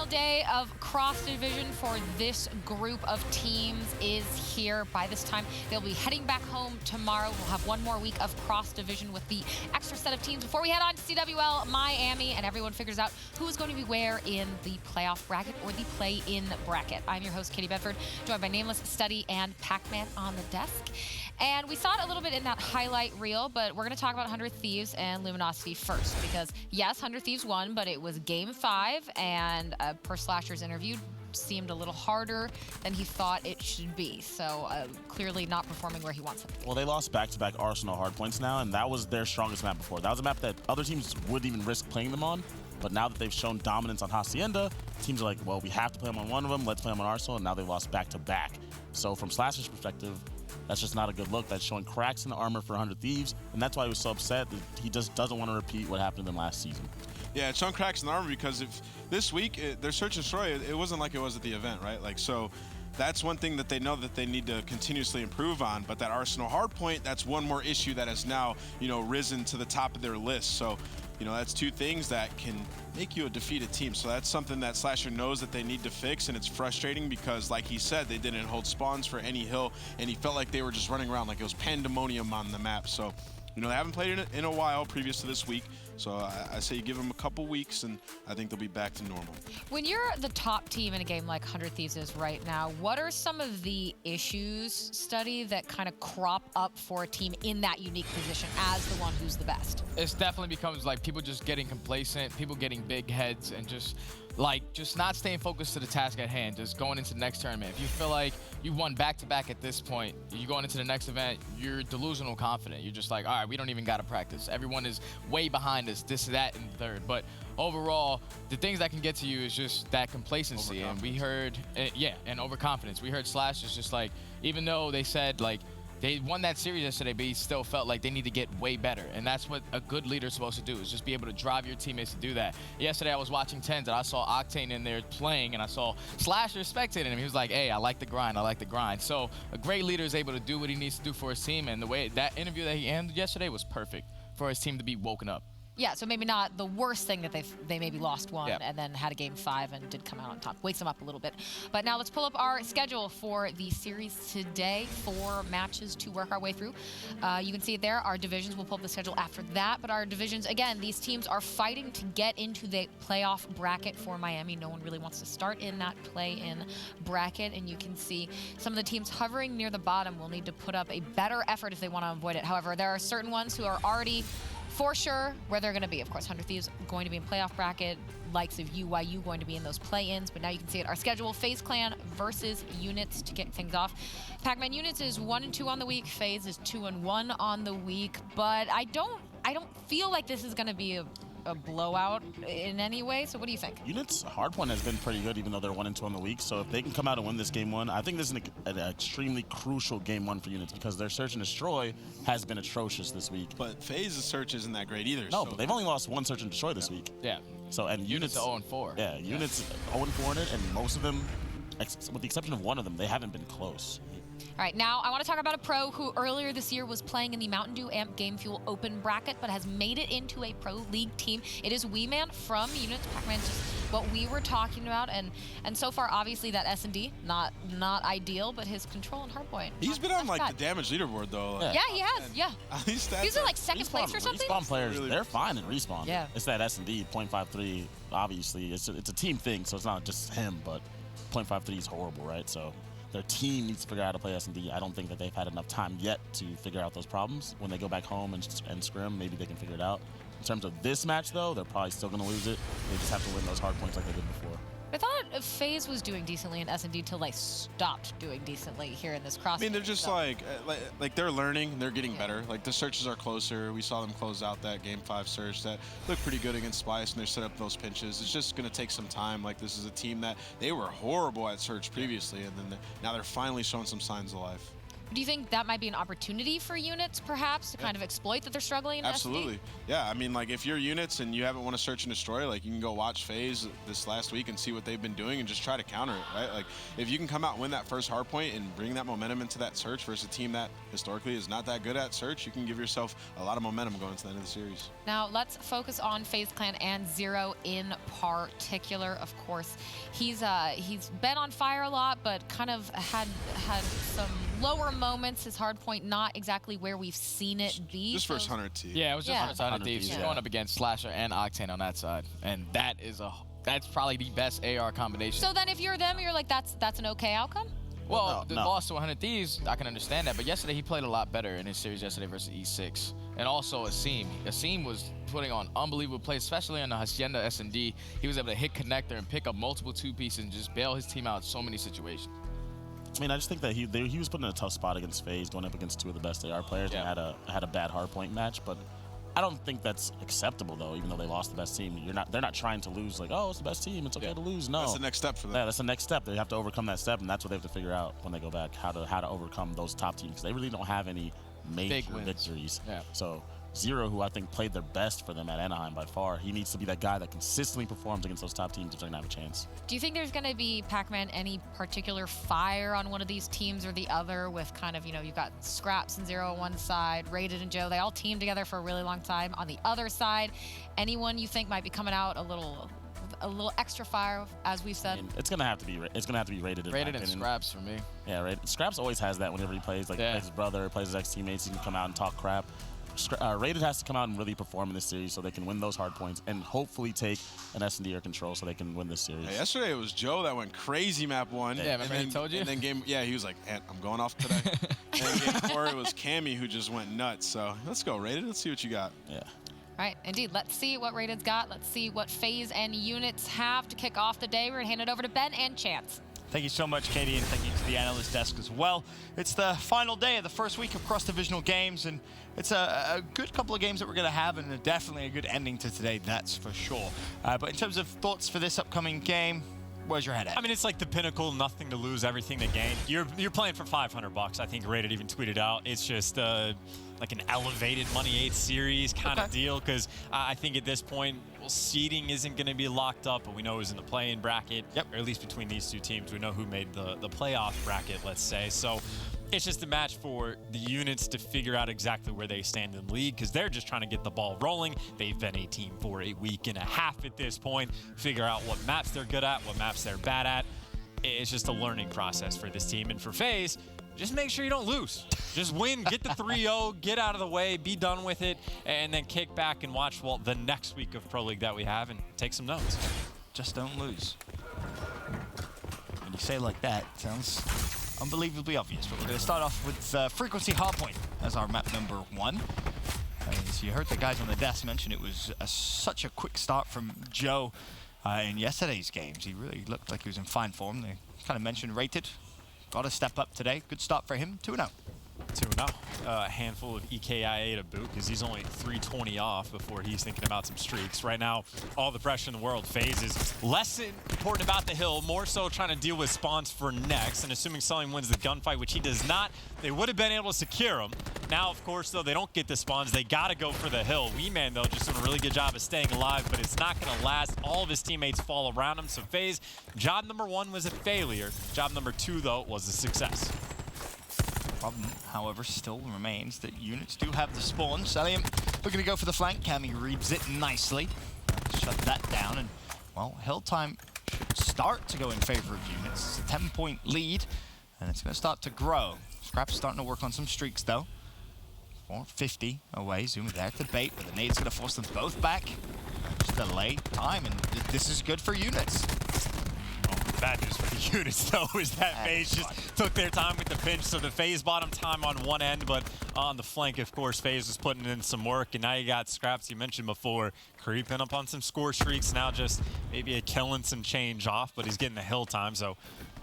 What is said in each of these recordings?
final day of cross division for this group of teams is here. By this time, they'll be heading back home tomorrow. We'll have one more week of cross division with the extra set of teams before we head on to CWL Miami and everyone figures out who is going to be where in the playoff bracket or the play-in bracket. I'm your host, Katie Bedford, joined by Nameless, Study, and Pac-Man on the desk. And we saw it a little bit in that highlight reel, but we're going to talk about 100 Thieves and Luminosity first, because yes, 100 Thieves won, but it was Game 5, and per Slasher's interview, seemed a little harder than he thought it should be. So clearly not performing where he wants it to be. Well, they lost back-to-back Arsenal hardpoints now, and that was their strongest map before. That was a map that other teams wouldn't even risk playing them on. But now that they've shown dominance on Hacienda, teams are like, well, we have to play them on one of them. Let's play them on Arsenal, and now they've lost back-to-back. So from Slasher's perspective, that's just not a good look. That's showing cracks in the armor for 100 Thieves, and that's why he was so upset that he just doesn't want to repeat what happened to them last season. Yeah, it's showing cracks in the armor because if this week, their search and destroy, it wasn't like it was at the event, right? Like, so that's one thing that they know that they need to continuously improve on, but that Arsenal hardpoint, that's one more issue that has now, risen to the top of their list. So, that's two things that can make you a defeated team. So that's something that Slasher knows that they need to fix, and it's frustrating because, like he said, they didn't hold spawns for any hill, and he felt like they were just running around like it was pandemonium on the map. So, they haven't played in a while previous to this week. So I say you give them a couple weeks, and I think they'll be back to normal. When you're the top team in a game like 100 Thieves is right now, what are some of the issues, Study, that kind of crop up for a team in that unique position as the one who's the best? It definitely becomes like people just getting complacent, people getting big heads, and just not staying focused to the task at hand, just going into the next tournament. If you feel like you won back-to-back at this point, you're going into the next event, you're delusional confident. You're just like, all right, we don't even got to practice. Everyone is way behind us, this, that, and third. But overall, the things that can get to you is just that complacency. And we heard, and overconfidence. We heard Slash is just like, even though they said, like, they won that series yesterday, but he still felt like they need to get way better. And that's what a good leader is supposed to do, is just be able to drive your teammates to do that. Yesterday, I was watching Tens, and I saw Octane in there playing, and I saw Slasher spectating him. He was like, hey, I like the grind, I like the grind. So a great leader is able to do what he needs to do for his team, and the way that interview that he ended yesterday was perfect for his team to be woken up. Yeah, so maybe not the worst thing that they maybe lost one and then had a Game 5 and did come out on top. Wakes them up a little bit. But now let's pull up our schedule for the series today. 4 matches to work our way through. You can see it there. Our divisions, we'll pull up the schedule after that. But our divisions, again, these teams are fighting to get into the playoff bracket for Miami. No one really wants to start in that play-in bracket. And you can see some of the teams hovering near the bottom will need to put up a better effort if they want to avoid it. However, there are certain ones who are already for sure where they're going to be. Of course, 100 Thieves going to be in playoff bracket, likes of UYU going to be in those play-ins, but now you can see it. Our schedule, FaZe Clan versus Units to kick things off. Pac-Man Units is 1-2 on the week, FaZe is 2-1 on the week, but I don't feel like this is going to be a blowout in any way. So what do you think? Units' hardpoint has been pretty good, even though they're 1-2 on the week. So if they can come out and win this Game 1, I think this is an extremely crucial Game 1 for Units, because their search and destroy has been atrocious this week. But FaZe's search isn't that great either. No, but they've only lost 1 search and destroy this week. Yeah. So and Units 0-4. Yeah, Units 0-4 in it, and most of them, with the exception of one of them, they haven't been close. All right, now I want to talk about a pro who earlier this year was playing in the Mountain Dew Amp Game Fuel Open bracket, but has made it into a pro league team. It is Weeman from Units. Pac-Man, just what we were talking about, and so far, obviously, that S&D, not ideal, but his control and hardpoint. He's been on, like, the damage leaderboard, though. Yeah, he has, yeah. He's in, like, second place or something? Respawn players, they're fine in Respawn. Yeah. It's that S&D, 0.53, obviously. It's a team thing, so it's not just him, but 0.53 is horrible, right? So their team needs to figure out how to play S&D. I don't think that they've had enough time yet to figure out those problems. When they go back home and scrim, maybe they can figure it out. In terms of this match, though, they're probably still going to lose it. They just have to win those hard points like they did before. I thought FaZe was doing decently in S&D till they stopped doing decently here in this cross. I mean, they're just like they're learning, they're getting better. Like, the searches are closer. We saw them close out that Game 5 search that looked pretty good against Splice, and they set up those pinches. It's just going to take some time. Like, this is a team that they were horrible at search previously, and then now they're finally showing some signs of life. Do you think that might be an opportunity for units, perhaps, to kind of exploit that they're struggling in Absolutely. SD? Yeah, I mean, like, if you're units and you haven't won a search and destroy, like, you can go watch FaZe this last week and see what they've been doing and just try to counter it, right? Like, if you can come out and win that first hard point and bring that momentum into that search versus a team that historically is not that good at search, you can give yourself a lot of momentum going into the end of the series. Now, let's focus on FaZe Clan and Zero in particular. Of course, he's been on fire a lot, but kind of had some lower moments. His hard point not exactly where we've seen it be. Just versus 100 T. Yeah, it was just 100 Thieves. She's yeah. going up against Slasher and Octane on that side, and that's probably the best AR combination. So then, if you're them, you're like, that's an okay outcome. Well, no, the loss to 100 Thieves, I can understand that, but yesterday he played a lot better in his series yesterday versus E6. And also Asim. Asim was putting on unbelievable plays, especially on the Hacienda S&D. He was able to hit connector and pick up multiple 2-pieces and just bail his team out in so many situations. I mean, I just think that he was put in a tough spot against FaZe, going up against two of the best AR players, and had a bad hardpoint match. But I don't think that's acceptable, though. Even though they lost the best team, they're not trying to lose. Like, oh, it's the best team, it's okay to lose. No, That's the next step for them. Yeah, that's the next step. They have to overcome that step, and that's what they have to figure out when they go back, how to overcome those top teams. They really don't have any major victories. Yeah. So Zero, who I think played their best for them at Anaheim by far, he needs to be that guy that consistently performs against those top teams if they're going to have a chance. Do you think there's going to be, Pac-Man, any particular fire on one of these teams or the other with kind of, you've got Scraps and Zero on one side, Rated and Joe, they all teamed together for a really long time. On the other side, anyone you think might be coming out a little extra fire, as we've said? I mean, it's gonna have to be Rated. Rated and Scraps for me. Yeah, Rated. Scraps always has that whenever he plays, plays his brother, plays his ex-teammates, he can come out and talk crap. Rated has to come out and really perform in this series so they can win those hard points and hopefully take an S&D or control so they can win this series. Yeah, yesterday it was Joe that went crazy map 1. Yeah, remember he told you? And then he was like, I'm going off today. And then game 4, it was Cammy who just went nuts. So let's go, Rated. Let's see what you got. Yeah. Right, indeed. Let's see what Rated's got. Let's see what FaZe and units have to kick off the day. We're going to hand it over to Ben and Chance. Thank you so much, Katie, and thank you to the analyst desk as well. It's the final day of the first week of cross-divisional games, and it's a good couple of games that we're going to have, and definitely a good ending to today, that's for sure. But in terms of thoughts for this upcoming game, where's your head at? I mean, it's like the pinnacle, nothing to lose, everything to gain. You're playing for $500. I think Rated even tweeted out. It's just like an elevated Money 8 series kind of deal, because I think at this point, seeding isn't going to be locked up, but we know who's in the play-in bracket, or at least between these two teams. We know who made the playoff bracket, let's say. So it's just a match for the units to figure out exactly where they stand in the league, because they're just trying to get the ball rolling. They've been a team for a week and a half at this point, figure out what maps they're good at, what maps they're bad at. It's just a learning process for this team. And for FaZe, just make sure you don't lose. Just win, get the 3-0, get out of the way, be done with it, and then kick back and watch the next week of Pro League that we have and take some notes. Just don't lose. When you say it like that, it sounds unbelievably obvious, but we're going to start off with Frequency Hardpoint as our map number 1. As you heard the guys on the desk mention, it was such a quick start from Joe in yesterday's games. He really looked like he was in fine form. They kind of mentioned Rated. Got a step up today. Good start for him. 2-0. 2-0. A handful of EKIA to boot, because he's only 320 off before he's thinking about some streaks. Right now, all the pressure in the world. FaZe is less important about the hill, more so trying to deal with spawns for next. And assuming Sully wins the gunfight, which he does not, they would have been able to secure him. Now, of course, though, they don't get the spawns. They got to go for the hill. Weeman, though, just doing a really good job of staying alive, but it's not going to last. All of his teammates fall around him. So FaZe, job number 1 was a failure. Job number 2, though, was a success. Problem, however, still remains that units do have the spawn. Salium looking to go for the flank. Cammy reads it nicely. Shut that down, and, well, hill time should start to go in favor of units. It's a 10-point lead, and it's going to start to grow. Scrap's starting to work on some streaks, though. 450 away, zoom there to bait, but the nade's going to force them both back. Just delay time, and this is good for units. Bad news for the units, though, is that FaZe just took their time with the pinch. So the FaZe bottom time on one end, but on the flank, of course, FaZe was putting in some work. And now you got Scraps, you mentioned before, creeping up on some score streaks. Now just maybe a killing some change off, but he's getting the hill time. So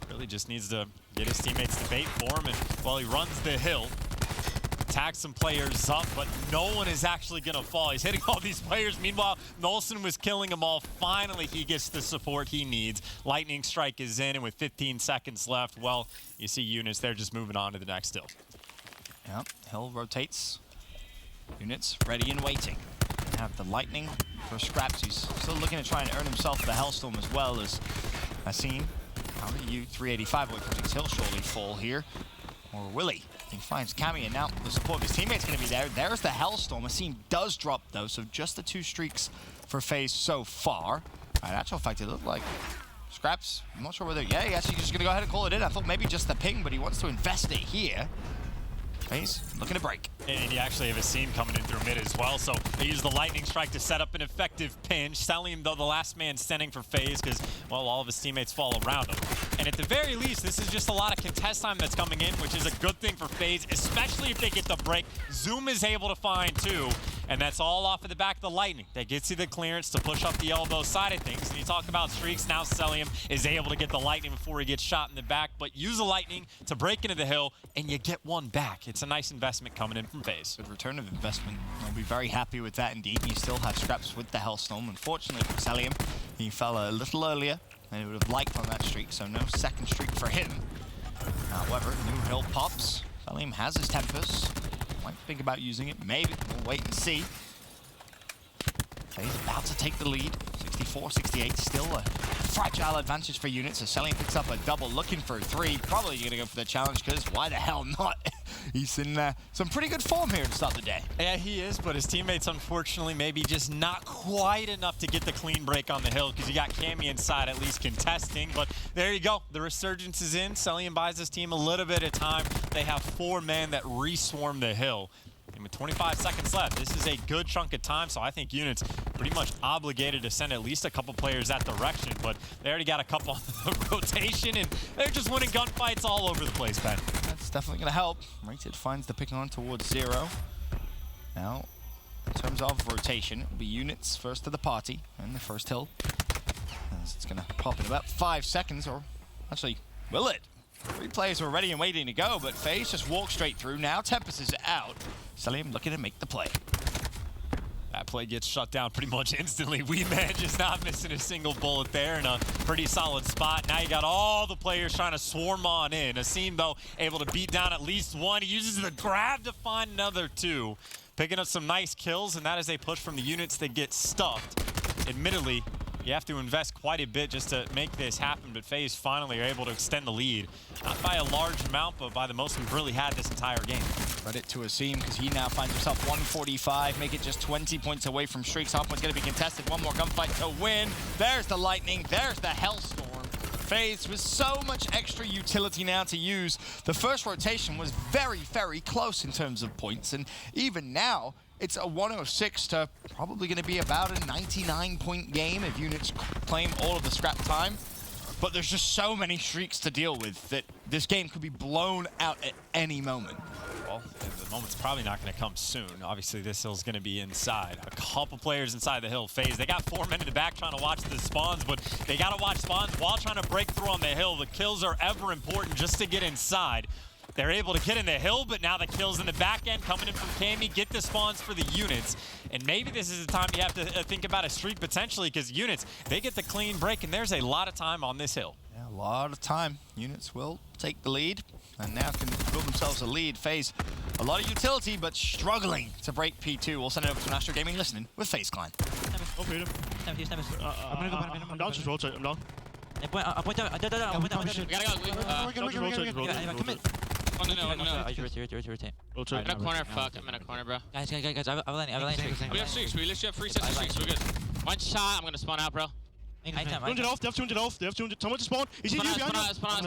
really just needs to get his teammates to bait for him. And while he runs the hill, attack some players up, but no one is actually going to fall. He's hitting all these players. Meanwhile, Nolson was killing them all. Finally, he gets the support he needs. Lightning Strike is in, and with 15 seconds left, well, you see Units, they're just moving on to the next hill. Yep, Hill rotates. Units ready and waiting. Have the Lightning for Scraps. He's still looking to try and earn himself the Hellstorm as well as Asim. How do you 385 away from things? He'll surely fall here. Or will he? He finds Cammy, and now the support of his teammate's going to be there. There's the Hellstorm. Asim does drop, though, so just the 2 streaks for FaZe so far. In actual fact, it looked like Scraps, I'm not sure whether... Yeah, he's actually just going to go ahead and call it in. I thought maybe just the ping, but he wants to invest it here. FaZe looking to break. And you actually have Asim coming in through mid as well, so they use the Lightning Strike to set up an effective pinch. Selim, though, the last man standing for FaZe because, well, all of his teammates fall around him. And at the very least, this is just a lot of contest time that's coming in, which is a good thing for FaZe, especially if they get the break. Zoom is able to find 2, and that's all off of the back of the Lightning. That gets you the clearance to push up the elbow side of things. And you talk about streaks, now Selim is able to get the Lightning before he gets shot in the back, but use the Lightning to break into the hill, and you get 1 back. It's a nice investment coming in from FaZe. Good return of investment. I'll be very happy with that indeed. You still have Scraps with the Hellstorm. Unfortunately for Selim, he fell a little earlier than he would have liked on that streak, so no second streak for him. However, new hill pops. Selim has his tempers. Might think about using it, maybe. We'll wait and see. FaZe about to take the lead. 64-68, still a fragile advantage for Units. So Selim picks up a double, looking for a 3. Probably going to go for the challenge, because why the hell not? He's in some pretty good form here to start the day. Yeah, he is, but his teammates, unfortunately, maybe just not quite enough to get the clean break on the hill, because you got Cammy inside at least contesting. But there you go. The resurgence is in. Selim buys his team a little bit of time. They have 4 men that re-swarm the hill. And with 25 seconds left, this is a good chunk of time, so I think Units pretty much obligated to send at least a couple players that direction, but they already got a couple on the rotation, and they're just winning gunfights all over the place, Ben. That's definitely going to help. Rated finds the pick on towards 0. Now, in terms of rotation, it'll be Units first to the party, and the first hill. As it's going to pop in about 5 seconds, or actually, will it? 3 players were ready and waiting to go, but FaZe just walked straight through. Now Tempest is out. Selim looking to make the play. That play gets shut down pretty much instantly. Weedman just not missing a single bullet there in a pretty solid spot. Now you got all the players trying to swarm on in. Asim, though, able to beat down at least 1. He uses the grab to find another 2. Picking up some nice kills, and that is a push from the Units that get stuffed. Admittedly, you have to invest quite a bit just to make this happen, but FaZe finally are able to extend the lead. Not by a large amount, but by the most we've really had this entire game. Credit to Asim, because he now finds himself 145, make it just 20 points away from streaks. Hardpoint's going to be contested. 1 more gunfight to win. There's the Lightning. There's the Hellstorm. FaZe with so much extra utility now to use. The first rotation was very, very close in terms of points, and even now, it's a 106 to probably going to be about a 99-point game if Units claim all of the scrap time. But there's just so many streaks to deal with that this game could be blown out at any moment. Well, the moment's probably not going to come soon. Obviously, this hill's going to be inside. A couple players inside the hill. FaZe, they got 4 men in the back trying to watch the spawns, but they got to watch spawns while trying to break through on the hill. The kills are ever important just to get inside. They're able to get in the hill, but now the kills in the back end coming in from Cammy, get the spawns for the Units. And maybe this is the time you have to think about a streak potentially, because Units, they get the clean break, and there's a lot of time on this hill. Yeah, a lot of time. Units will take the lead, and now can build themselves a lead. FaZe, a lot of utility, but struggling to break P2. We'll send it over to Astro Gaming listening with FaZe Clan. I'm gonna go back. I'm down, just rotate. I'm down. I point out. We gotta go. Come in. No. Rotate. Rotate. I'm in a corner, fuck. I'm in a corner, bro. Guys, I've landed. We have streaks. We literally have 3 sets of streaks. We're good. 1 shot. I'm gonna spawn out, bro. 200 off. They have 200 off. They have 200. Someone to spawn. Is he you behind you? Spawn out.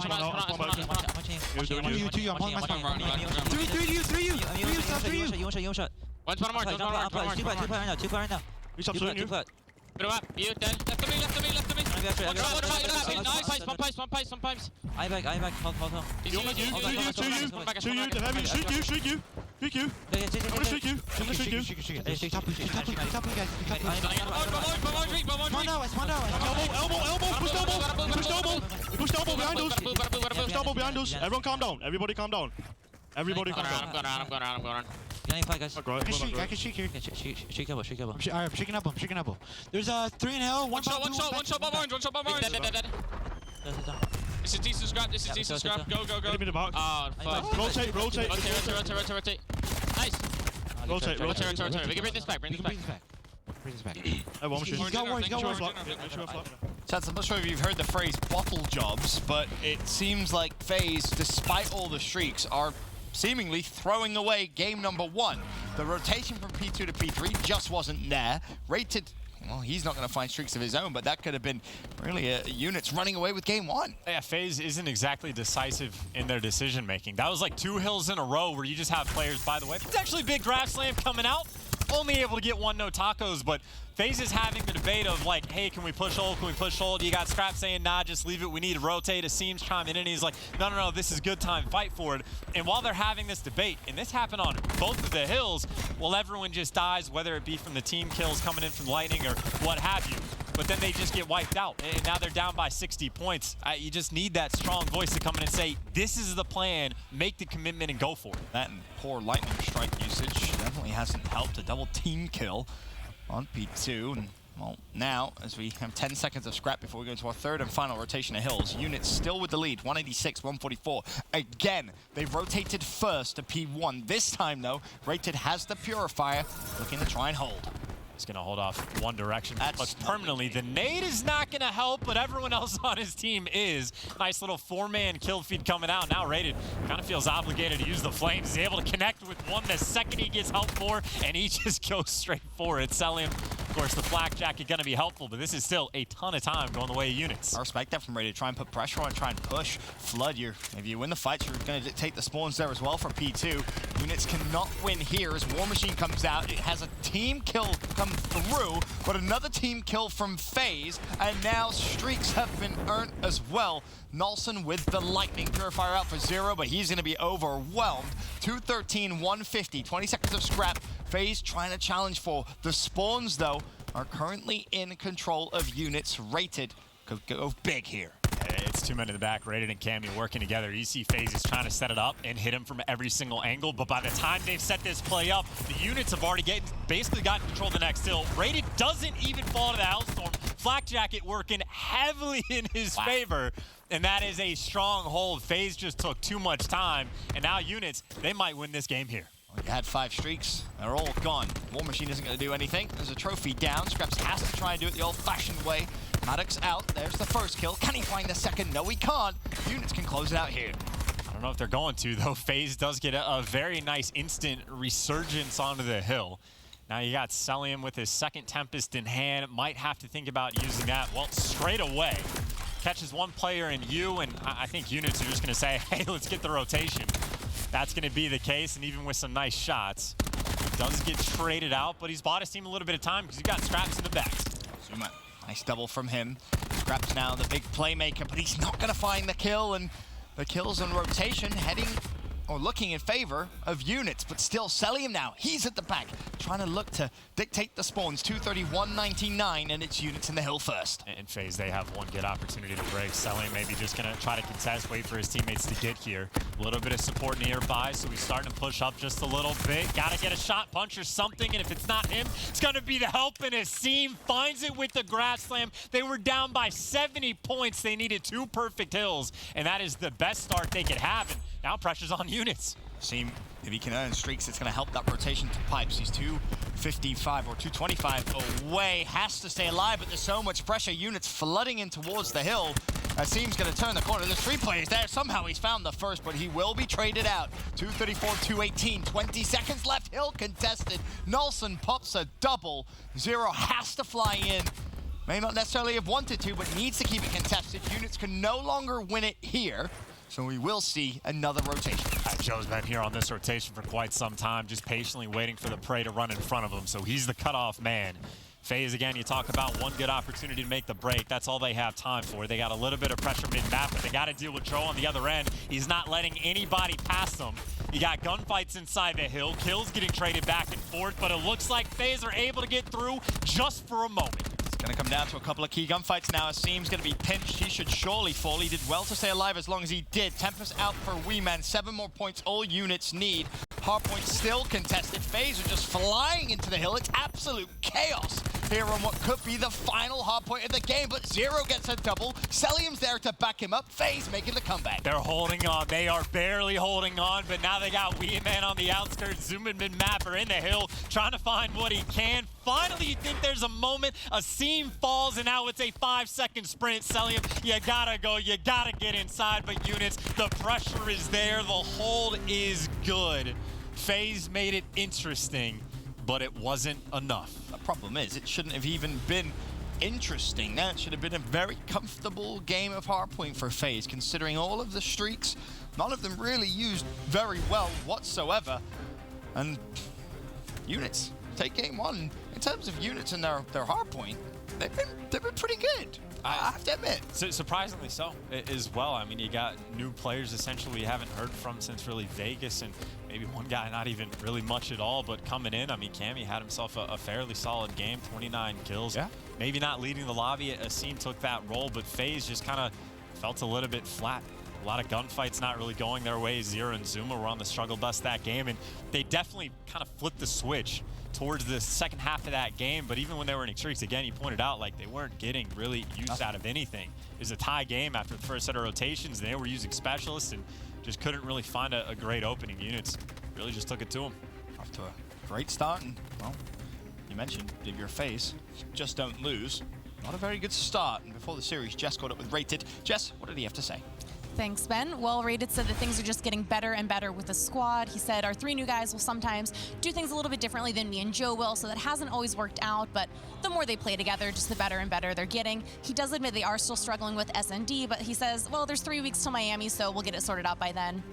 You shot. One spawn more. Two right now. He's absolutely you. Put him up. You dead. Left of me. Nice. One pipes. I back. Hold. To you. The heavy. Streak you. I'm gonna streak you. Elbow. Push elbow behind us. Everyone calm down. Everybody calm down. Everybody I'm come going down. around, I'm going around, I'm going around. Behind you, flag, guys. I can shake here. Yeah, shake elbow, shake elbow. Alright, I'm shaking elbow. There's 3 in hell, One shot bomb orange, one shot bomb orange. Dead. This is decent scrap, this is decent scrap. Go. Get him in the box. Oh, fuck. Rotate. Rotate. Nice. Rotate. We can bring this back, Bring this back. I one machine. He's got one. Chance, I'm not sure if you've heard the phrase bottle jobs, but it seems like FaZe, despite all the streaks, are seemingly throwing away game number 1. The rotation from P2 to P3 just wasn't there. Rated, well, he's not going to find streaks of his own, but that could have been really units running away with game 1. Yeah, FaZe isn't exactly decisive in their decision making. That was like 2 hills in a row where you just have players, by the way, potentially big grab slam coming out, only able to get 1 no tacos, but FaZe is having the debate of like, hey, can we push hold? Can we push hold? You got Scrap saying, nah, just leave it. We need to rotate. Asim's chiming in, and he's like, no, this is good time. Fight for it. And while they're having this debate, and this happened on both of the hills, well, everyone just dies, whether it be from the team kills coming in from Lightning or what have you. But then they just get wiped out, and now they're down by 60 points. You just need that strong voice to come in and say, this is the plan, make the commitment, and go for it. That and poor lightning strike usage definitely hasn't helped. A double team kill on P2. And, well, now, as we have 10 seconds of scrap before we go into our 3rd and final rotation of hills, units still with the lead, 186, 144. Again, they've rotated first to P1. This time, though, Rated has the Purifier, looking to try and hold. He's going to hold off one direction That's permanently. The nade is not going to help, but everyone else on his team is. Nice little 4-man kill feed coming out. Now Rated kind of feels obligated to use the flames. He's able to connect with one the second he gets help for, and he just goes straight for it. Selling, of course, the flak jacket going to be helpful, but this is still a ton of time going the way of units. I respect that from Rated. Try and put pressure on, try and push. Flood, if you win the fight, you're going to dictate the spawns there as well for P2. Units cannot win here as War Machine comes out. It has a team kill come through, but another team kill from FaZe, and now streaks have been earned as well. Nolson with the Lightning Purifier out for 0, but he's going to be overwhelmed. 213, 150, 20 seconds of scrap. FaZe trying to challenge for the spawns, though, are currently in control of units. Rated could go big here. It's 2 men in the back, Rated and Cammy working together. You see FaZe is trying to set it up and hit him from every single angle, but by the time they've set this play up, the units have already basically gotten control of the next hill. Rated doesn't even fall to the Hellstorm. Flak Jacket working heavily in his favor, and that is a strong hold. FaZe just took too much time, and now units, they might win this game here. You had 5 streaks, they're all gone. War Machine isn't going to do anything. There's a trophy down. Scraps has to try and do it the old-fashioned way. Maddox out, there's the first kill. Can he find the second? No, he can't. Units can close it out here. I don't know if they're going to, though. FaZe does get a very nice instant resurgence onto the hill. Now you got Celium with his 2nd Tempest in hand. Might have to think about using that. Well, straight away. Catches one player in you, and I think units are just going to say, hey, let's get the rotation. That's going to be the case, and even with some nice shots, he does get traded out, but he's bought his team a little bit of time because he's got Scraps in the back. Zuma, nice double from him. Scraps now the big playmaker, but he's not going to find the kill, and the kills on rotation heading or looking in favor of units, but still Celium now. He's at the back, trying to look to dictate the spawns. 230, 199, and it's units in the hill first. In FaZe, they have one good opportunity to break. Celium maybe just going to try to contest, wait for his teammates to get here. A little bit of support nearby, so he's starting to push up just a little bit. Got to get a shot, punch, or something, and if it's not him, it's going to be the help, and Asim finds it with the grab slam. They were down by 70 points. They needed 2 perfect hills, and that is the best start they could have. And now pressure's on units. Asim, if he can earn streaks, it's going to help that rotation to pipes. He's 255 or 225 away. Has to stay alive, but there's so much pressure. Units flooding in towards the hill. Asim's going to turn the corner. There's 3 players there. Somehow he's found the first, but he will be traded out. 234, 218, 20 seconds left. Hill contested. Nolson pops a double. 0 has to fly in. May not necessarily have wanted to, but needs to keep it contested. Units can no longer win it here. So we will see another rotation. Joe's been here on this rotation for quite some time, just patiently waiting for the prey to run in front of him. So he's the cutoff man. FaZe, again, you talk about one good opportunity to make the break. That's all they have time for. They got a little bit of pressure mid-map, but they got to deal with Joe on the other end. He's not letting anybody pass them. You got gunfights inside the hill, kills getting traded back and forth, but it looks like FaZe are able to get through just for a moment. Gonna come down to a couple of key gunfights now. Asim's gonna be pinched. He should surely fall. He did well to stay alive as long as he did. Tempest out for Wee Man. 7 more points all units need. Hardpoint still contested. FaZe are just flying into the hill. It's absolute chaos here on what could be the final hardpoint of the game, but Zero gets a double. Celium's there to back him up. FaZe making the comeback. They're holding on. They are barely holding on, but now they got Wee Man on the outskirts. Zooming mid-mapper in the hill, trying to find what he can. Finally, you think there's a moment. Asim falls, and now it's a 5-second sprint. Celium, you gotta go. You gotta get inside, but units, the pressure is there. The hold is good. FaZe made it interesting, but it wasn't enough. The problem is, it shouldn't have even been interesting. That should have been a very comfortable game of hardpoint for FaZe, considering all of the streaks. None of them really used very well whatsoever. And units take game one. In terms of units and their hardpoint, they've been pretty good. I have to admit. Surprisingly so, as well. I mean, you got new players essentially you haven't heard from since really Vegas, and maybe one guy not even really much at all, but coming in, I mean, Cammy had himself a fairly solid game, 29 kills. Yeah. Maybe not leading the lobby. Asim took that role, but FaZe just kind of felt a little bit flat. A lot of gunfights not really going their way. Zero and Zuma were on the struggle bus that game, and they definitely kind of flipped the switch towards the second half of that game. But even when they were in streaks, again, you pointed out, like, they weren't getting really use out of anything. It was a tie game after the first set of rotations, and they were using specialists and just couldn't really find a great opening. Units really just took it to them. Off to a great start, and, well, you mentioned if you're FaZe, just don't lose. Not a very good start, and before the series, Jess caught up with Rated. Jess, what did he have to say? Thanks, Ben. Well, Rated said that things are just getting better and better with the squad. He said our 3 new guys will sometimes do things a little bit differently than me and Joe will, so that hasn't always worked out, but the more they play together, just the better and better they're getting. He does admit they are still struggling with S&D, but he says, well, there's 3 weeks till Miami, so we'll get it sorted out by then.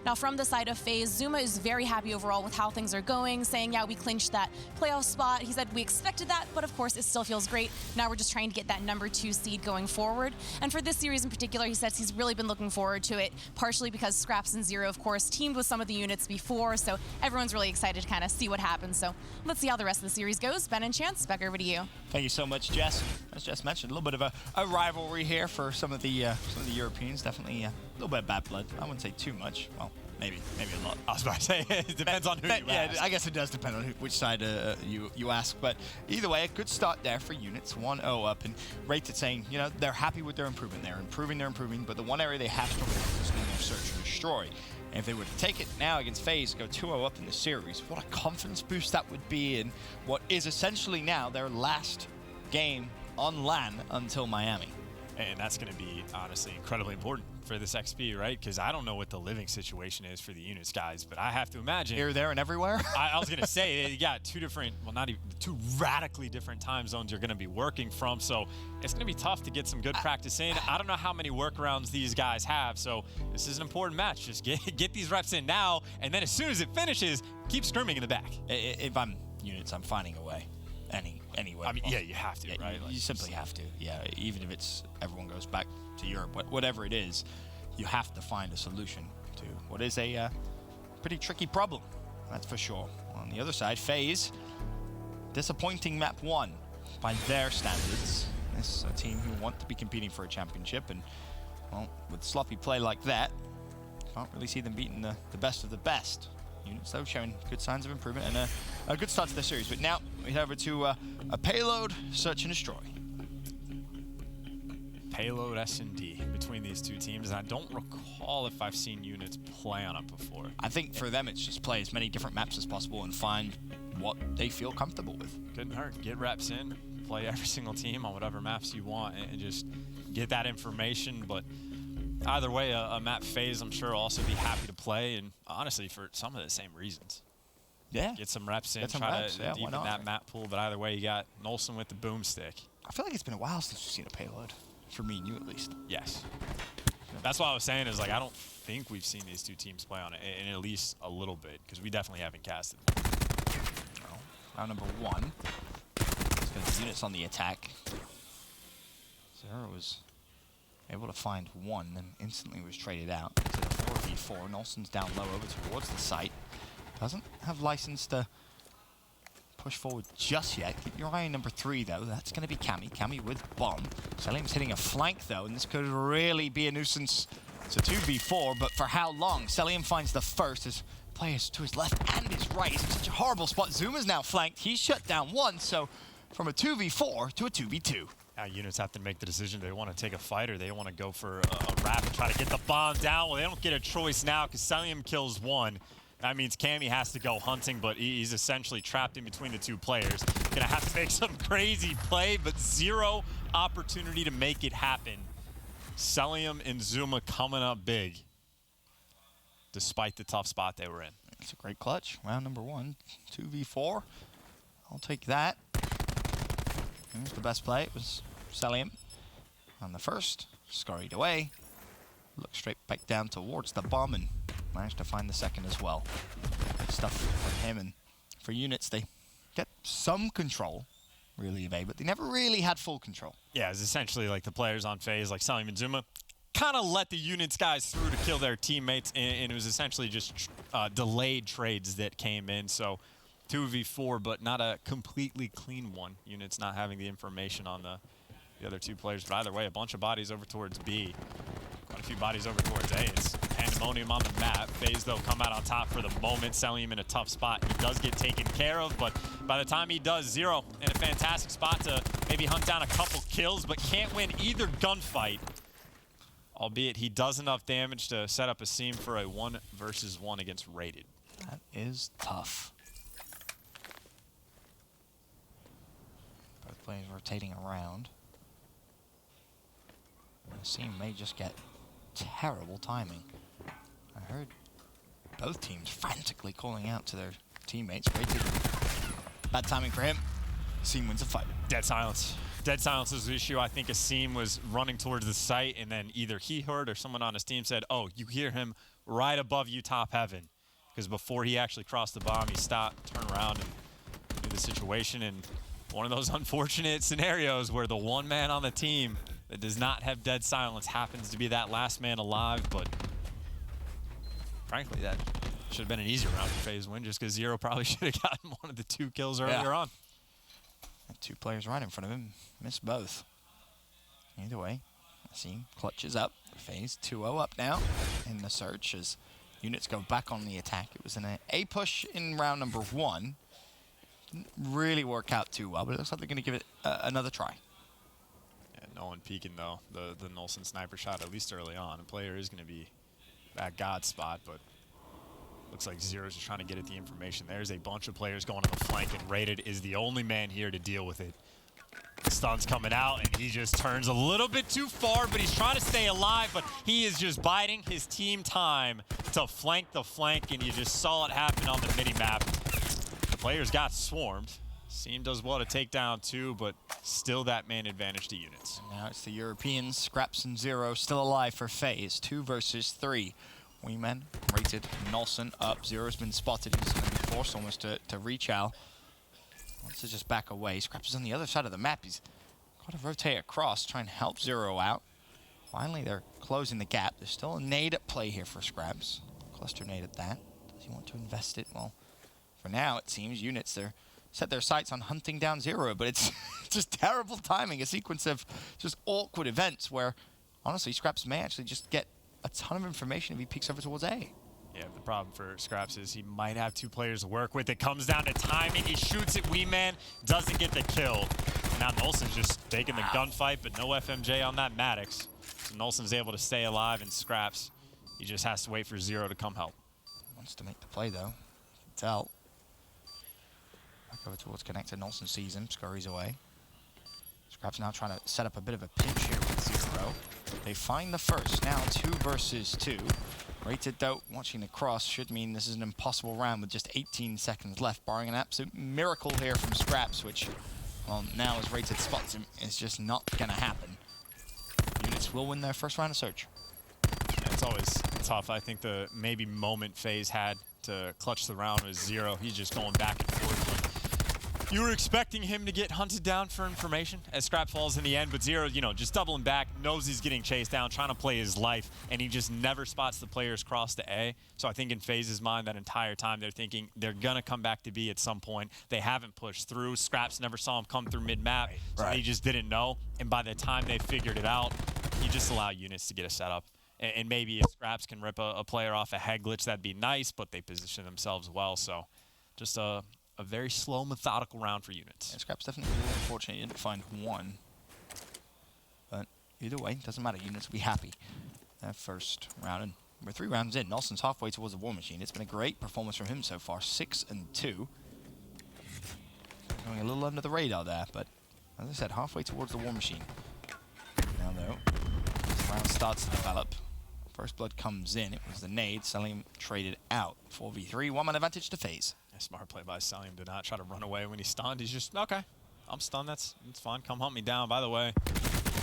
Now, from the side of FaZe, Zuma is very happy overall with how things are going, saying, yeah, we clinched that playoff spot. He said, we expected that, but of course, it still feels great. Now we're just trying to get that #2 seed going forward. And for this series in particular, he says he's really been looking forward to it, partially because Scraps and Zero, of course, teamed with some of the units before, so everyone's really excited to kind of see what happens. So let's see how the rest of the series goes. Ben and Chance, back over to you. Thank you so much, Jess. As Jess mentioned, a little bit of a rivalry here for some of the Europeans. Definitely a little bit of bad blood. I wouldn't say too much. Well, maybe a lot. I was about to say, it depends on who you ask. Yeah, I guess it does depend on which side you ask. But either way, a good start there for units. 1-0 up, and Rated saying, you know, they're happy with their improvement. They're improving, but the one area they have to improve is being their search and destroy. And if they were to take it now against FaZe, go 2-0 up in the series, what a confidence boost that would be in what is essentially now their last game on LAN until Miami. And that's going to be, honestly, incredibly important for this XP, right? Because I don't know what the living situation is for the units guys, but I have to imagine... Here, there, and everywhere? I was going to say, you got 2 different, well, not even, 2 radically different time zones you're going to be working from, so it's going to be tough to get some good practice in. I don't know how many workarounds these guys have, so this is an important match. Just get these reps in now, and then as soon as it finishes, keep screaming in the back. If I'm units, I'm finding a way. Anyway. I mean, yeah, you have to, yeah, right? You simply have to, yeah. Even if it's everyone goes back to Europe, whatever it is, you have to find a solution to what is a pretty tricky problem, that's for sure. On the other side, FaZe, disappointing map 1 by their standards. This is a team who want to be competing for a championship, and, well, with sloppy play like that, can't really see them beating the best of the best. Units, though, showing good signs of improvement and a good start to the series. But now we head over to a payload, search and destroy. Payload S&D between these two teams, and I don't recall if I've seen units play on it before. I think for them it's just play as many different maps as possible and find what they feel comfortable with. Couldn't hurt. Get reps in, play every single team on whatever maps you want, and just get that information. But either way, a map FaZe, I'm sure, will also be happy to play, and honestly, for some of the same reasons. Yeah. Get some reps in, try to deepen that map pool, but either way, you got Nolson with the boomstick. I feel like it's been a while since we've seen a payload, for me and you at least. Yes. That's what I was saying, is like, I don't think we've seen these two teams play on it in at least a little bit, because we definitely haven't casted. Well, round number 1. Let's go to units on the attack. Zero was able to find 1, then instantly was traded out to the 4v4. Nolson's down low over towards the site. Doesn't have license to push forward just yet. Keep your eye on number 3, though. That's going to be Cammy. Cammy with bomb. Selim's hitting a flank, though, and this could really be a nuisance. It's a 2v4, but for how long? Selim finds the first as players to his left and his right. He's in such a horrible spot. Zuma's now flanked. He's shut down one, so from a 2v4 to a 2v2. Now units have to make the decision. They want to take a fight or they want to go for a wrap and try to get the bomb down. Well, they don't get a choice now because Selim kills one. That means Cammy has to go hunting, but he's essentially trapped in between the two players. Gonna have to make some crazy play, but zero opportunity to make it happen. Selim and Zuma coming up big, despite the tough spot they were in. It's a great clutch. Round number 1, 2v4. I'll take that. Here's the best play. It was Selim on the first. Scurried away. Looked straight back down towards the bomb and managed to find the second as well. Good stuff from him. And for units, they get some control, really, of A, but they never really had full control. Yeah, it's essentially like the players on FaZe, like Selim and Zuma, kind of let the units guys through to kill their teammates, and it was essentially just delayed trades that came in. So 2v4, but not a completely clean one. Units not having the information on the other two players. But either way, a bunch of bodies over towards B. Quite a few bodies over towards A. It's pandemonium on the map. FaZe, though, come out on top for the moment, selling him in a tough spot. He does get taken care of, but by the time he does, Zero in a fantastic spot to maybe hunt down a couple kills, but can't win either gunfight. Albeit he does enough damage to set up a seam for a 1 versus 1 against Rated. That is tough. Both players rotating around. The seam may just get terrible timing. I heard both teams frantically calling out to their teammates. Rated. Bad timing for him. Seam wins the fight. Dead silence. Dead silence is the issue. I think Asim was running towards the site, and then either he heard or someone on his team said, oh, you hear him right above you, top heaven. Because before he actually crossed the bomb, he stopped, turned around, and knew the situation. And one of those unfortunate scenarios where the one man on the team that does not have dead silence happens to be that last man alive. But frankly, that should have been an easier round for FaZe win, just because Zero probably should have gotten one of the 2 kills earlier on. And 2 players right in front of him, missed both. Either way, Asim clutches up. FaZe 2-0 up now in the search as units go back on the attack. It was an A push in round number 1. Didn't really work out too well, but it looks like they're going to give it another try. Yeah, no one peeking, though. The Nolson sniper shot, at least early on. The player is going to be at God's spot, but looks like Zero's just trying to get at the information. There's a bunch of players going on the flank, and Rated is the only man here to deal with it. The stun's coming out, and he just turns a little bit too far, but he's trying to stay alive, but he is just biding his team time to flank the flank, and you just saw it happen on the mini-map. The players got swarmed. Seam does well to take down 2, but still that man advantage to units. And now it's the Europeans, Scraps and Zero, still alive for FaZe. 2 versus 3. Wingman, Rated, Nolson up. Zero's been spotted. He's going to be forced almost to reach out. Wants to just back away. Scraps is on the other side of the map. He's got to rotate across, try and help Zero out. Finally, they're closing the gap. There's still a nade at play here for Scraps. Cluster nade at that. Does he want to invest it? Well, for now, it seems units there set their sights on hunting down Zero, but it's just terrible timing. A sequence of just awkward events where, honestly, Scraps may actually just get a ton of information if he peeks over towards A. Yeah, the problem for Scraps is he might have 2 players to work with. It comes down to timing. He shoots at Weeman, doesn't get the kill. And now Nolson's just taking the gunfight, but no FMJ on that Maddox. So Nolson's able to stay alive, and Scraps, he just has to wait for Zero to come help. Wants to make the play, though. You can tell. Back over towards connector. Nolson sees him, scurries away. Scraps now trying to set up a bit of a pinch here with Zero. They find the first. Now 2 versus 2. Rated, though, watching the cross should mean this is an impossible round with just 18 seconds left, barring an absolute miracle here from Scraps, which, well, now as Rated spots him, is just not going to happen. Units will win their first round of search. Yeah, it's always tough. I think the maybe moment FaZe had to clutch the round was Zero. He's just going back and forth. You were expecting him to get hunted down for information as Scrap falls in the end, but Zero, you know, just doubling back, knows he's getting chased down, trying to play his life, and he just never spots the players cross to A. So I think in FaZe's mind that entire time they're thinking they're going to come back to B at some point. They haven't pushed through. Scraps never saw him come through mid-map, so they just didn't know. And by the time they figured it out, you just allow units to get a setup. And maybe if Scraps can rip a player off a head glitch, that'd be nice, but they position themselves well. So just a very slow, methodical round for units. Yeah, Scrap's definitely a little unfortunate. He didn't find one. But either way, doesn't matter. Units will be happy. That first round, and we're 3 rounds in. Nelson's halfway towards the War Machine. It's been a great performance from him so far, 6-2. Going a little under the radar there, but as I said, halfway towards the War Machine. Now though, this round starts to develop. First blood comes in. It was the nade. Salim traded out. 4v3, 1-man advantage to FaZe. Smart play by Salim. Did not try to run away when he stunned. He's just, okay, I'm stunned. That's fine. Come hunt me down. By the way,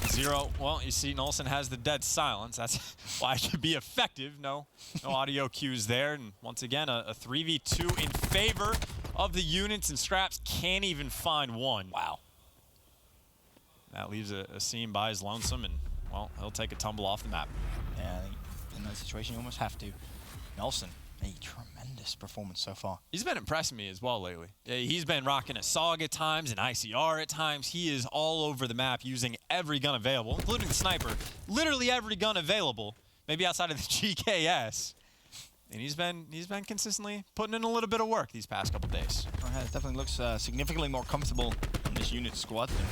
Zero, well, you see Nelson has the dead silence. That's why it should be effective. No audio cues there. And once again, a 3v2 in favor of the units, and Scraps can't even find one. Wow. That leaves a scene by his lonesome, and, well, he'll take a tumble off the map. Yeah, in that situation, you almost have to. Nelson, a tremendous performance so far. He's been impressing me as well lately. He's been rocking a SOG at times, an ICR at times. He is all over the map using every gun available, including the sniper. Literally every gun available, maybe outside of the GKS. And he's been consistently putting in a little bit of work these past couple days. It definitely looks significantly more comfortable in this unit squad than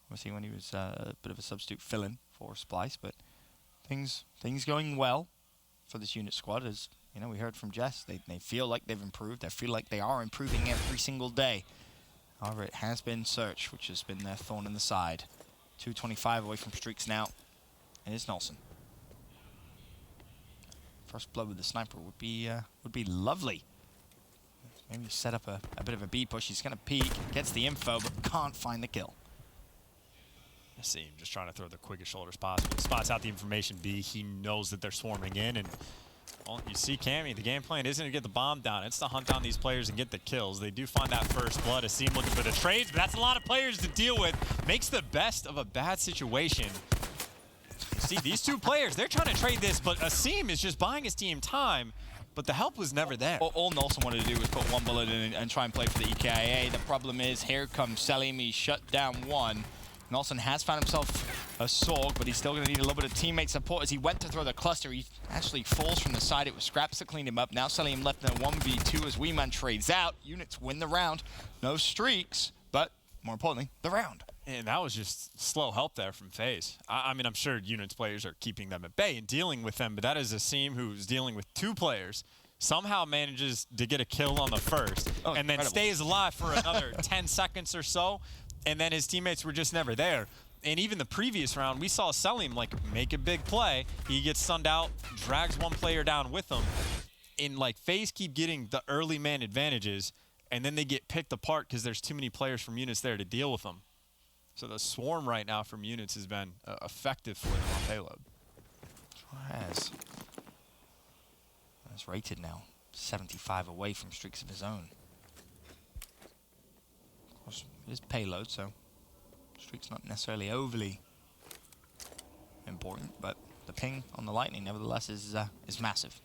obviously when he was a bit of a substitute fill-in for Splice, but things going well for this unit squad. As you know, we heard from Jess, they feel like they've improved. They feel like they are improving every single day. However, it has been Search, which has been their thorn in the side. 225 away from streaks now, and it's Nelson. First blood with the sniper would be lovely. Maybe set up a bit of a B push. He's going to peek, gets the info, but can't find the kill. I see him just trying to throw the quickest shoulders possible. He spots out the information B. He knows that they're swarming in, and well, you see Cammy, the game plan isn't to get the bomb down. It's to hunt down these players and get the kills. They do find that first blood. Asim looking for the trades, but that's a lot of players to deal with. Makes the best of a bad situation. See, these two players, they're trying to trade this, but Asim is just buying his team time, but the help was never there. All Nelson wanted to do was put one bullet in and try and play for the EKIA. The problem is, here comes Salim. He shut down one. Nelson has found himself a SOG, but he's still going to need a little bit of teammate support. As he went to throw the cluster, he actually falls from the side. It was Scraps that cleaned him up. Now Salim left in a 1v2 as Weeman trades out. Units win the round. No streaks, but more importantly, the round. And that was just slow help there from FaZe. I mean, I'm sure Units players are keeping them at bay and dealing with them, but that is Asim who's dealing with 2 players, somehow manages to get a kill on the first, and then stays alive for another 10 seconds or so, and then his teammates were just never there. And even the previous round, we saw Selim like make a big play. He gets stunned out, drags one player down with him. And like FaZe keep getting the early man advantages, and then they get picked apart because there's too many players from Units there to deal with them. So the swarm right now from Units has been effective for them on payload. Has. That's rated now. 75 away from streaks of his own. Of course, it is payload, so streaks not necessarily overly important, but the ping on the Lightning, nevertheless, is massive.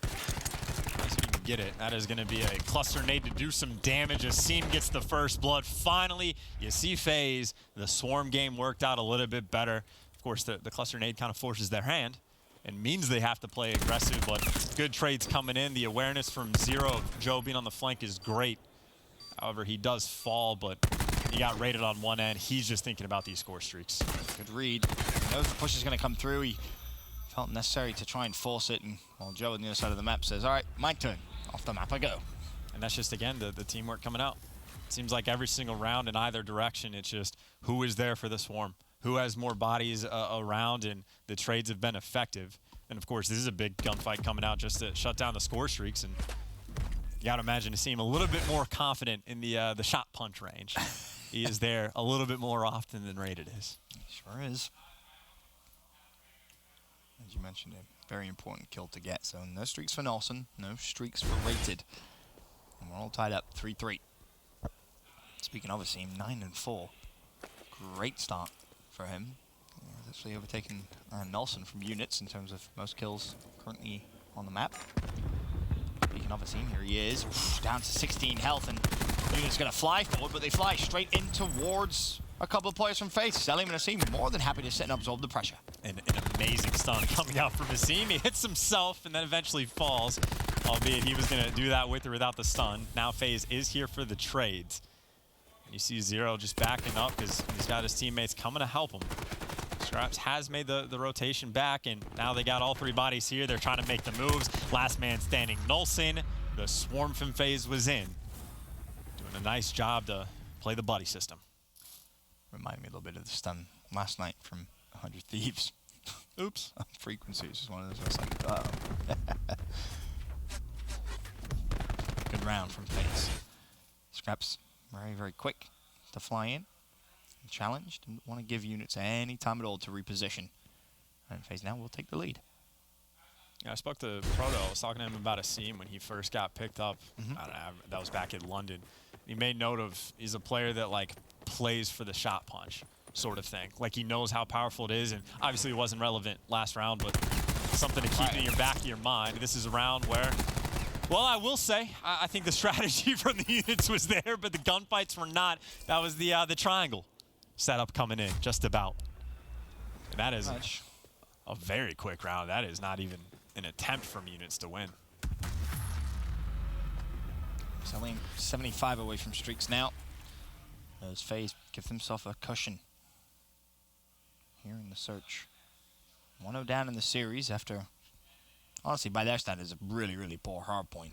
Nice if you can get it. That is going to be a cluster nade to do some damage. Asim gets the first blood. Finally, you see FaZe. The swarm game worked out a little bit better. Of course, the cluster nade kind of forces their hand and means they have to play aggressive, but good trades coming in. The awareness from Zero of Joe being on the flank is great. However, he does fall, but he got rated on one end. He's just thinking about these score streaks. Good read. He knows the push is going to come through. He felt necessary to try and force it, and while Joe on the other side of the map says, all right, my turn. Off the map I go. And that's just, again, the teamwork coming out. It seems like every single round in either direction, it's just who is there for the swarm, who has more bodies around, and the trades have been effective. And, of course, this is a big gunfight coming out just to shut down the score streaks. And you got to imagine to see him a little bit more confident in the shot punch range. He is there a little bit more often than Rated is. Sure is. As you mentioned, a very important kill to get. So no streaks for Nelson, no streaks for Rated. And we're all tied up 3-3. Speaking of a team, 9-4. Great start for him. He's actually overtaken Nelson from Units in terms of most kills currently on the map. Speaking of a team, here he is, down to 16 health, and Unit's going to fly forward, but they fly straight in towards a couple of players from FaZe. Selim and Asim more than happy to sit and absorb the pressure. An amazing stun coming out from Asim. He hits himself and then eventually falls, albeit he was going to do that with or without the stun. Now FaZe is here for the trades. You see Zero just backing up because he's got his teammates coming to help him. Scraps has made the rotation back, and now they got all three bodies here. They're trying to make the moves. Last man standing, Nolson. The swarm from FaZe was in. Doing a nice job to play the buddy system. Reminded me a little bit of the stun last night from 100 Thieves. Oops. Frequency is just one of those. I was like, uh-oh. Good round from FaZe. Scraps very, very quick to fly in. Challenged, didn't want to give Units any time at all to reposition. And FaZe now will take the lead. Yeah, I spoke to Proto. I was talking to him about Asim when he first got picked up. I don't know, that was back in London. He made note of, he's a player that like plays for the shot punch sort of thing. Like he knows how powerful it is, and obviously it wasn't relevant last round, but something to keep in your back of your mind. This is a round where, well, I will say, I think the strategy from the Units was there, but the gunfights were not. That was the triangle setup coming in, just about. And that is a very quick round. That is not even an attempt from Units to win. Selling 75 away from streaks now. As FaZe give themselves a cushion here in the search. 1-0 down in the series after, honestly, by their standards, a really, really poor hard point.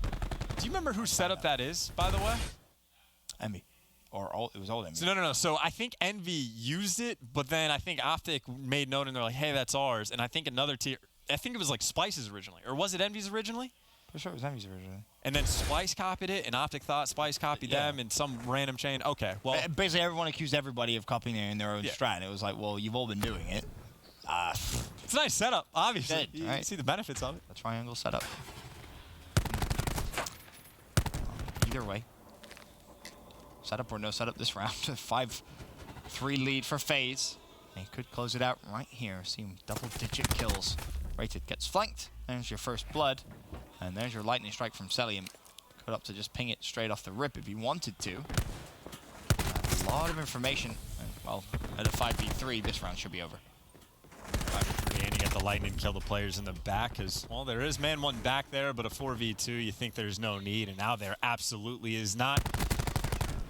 Do you remember whose setup that is, by the way? Envy. Or it was old Envy. So no. So I think Envy used it, but then I think Optic made note and they're like, hey, that's ours. And I think another tier, I think it was like Spice's originally. Or was it Envy's originally? For sure it was Envy's originally. And then Spice copied it, and Optic thought Spice copied them in some random chain. Okay, well. Basically, everyone accused everybody of copying it in their own strat. It was like, well, you've all been doing it. It's a nice setup, obviously. You right? see the benefits of it. The triangle setup. Either way. Setup or no setup this round. 5-3 lead for FaZe. They could close it out right here. Seeing double-digit kills. Rated gets flanked. There's your first blood. And there's your lightning strike from Celium. Could up to just ping it straight off the rip if he wanted to. A lot of information. And, well, at a 5v3, this round should be over. 5v3, and you get the lightning kill the players in the back. Because, well, there is man one back there, but a 4v2, you think there's no need. And now there absolutely is not.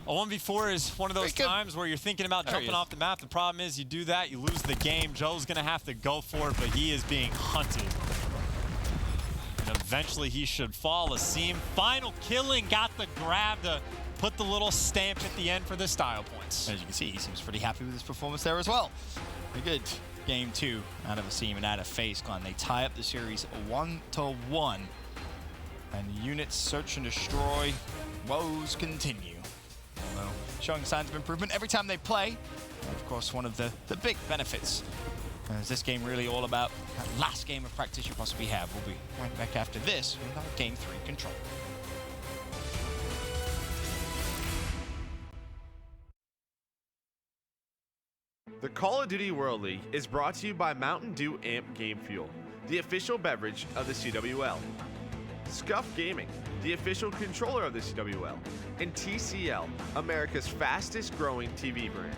A 1v4 is one of those times where you're thinking about jumping off the map. The problem is you do that, you lose the game. Joe's going to have to go for it, but he is being hunted. And eventually he should fall. Asim, final killing, got the grab to put the little stamp at the end for the style points. As you can see, he seems pretty happy with his performance there as well. Very good. Game 2 out of Asim and out of FaZe Clan. They tie up the series 1-1. And Units search and destroy. Woes continue. Showing signs of improvement every time they play. And of course, one of the big benefits is this game really all about that last game of practice you possibly have. We'll be right back after this with our Game 3 control. The Call of Duty World League is brought to you by Mountain Dew Amp Game Fuel, the official beverage of the CWL. Scuff Gaming, the official controller of the CWL, and TCL, America's fastest growing TV brand.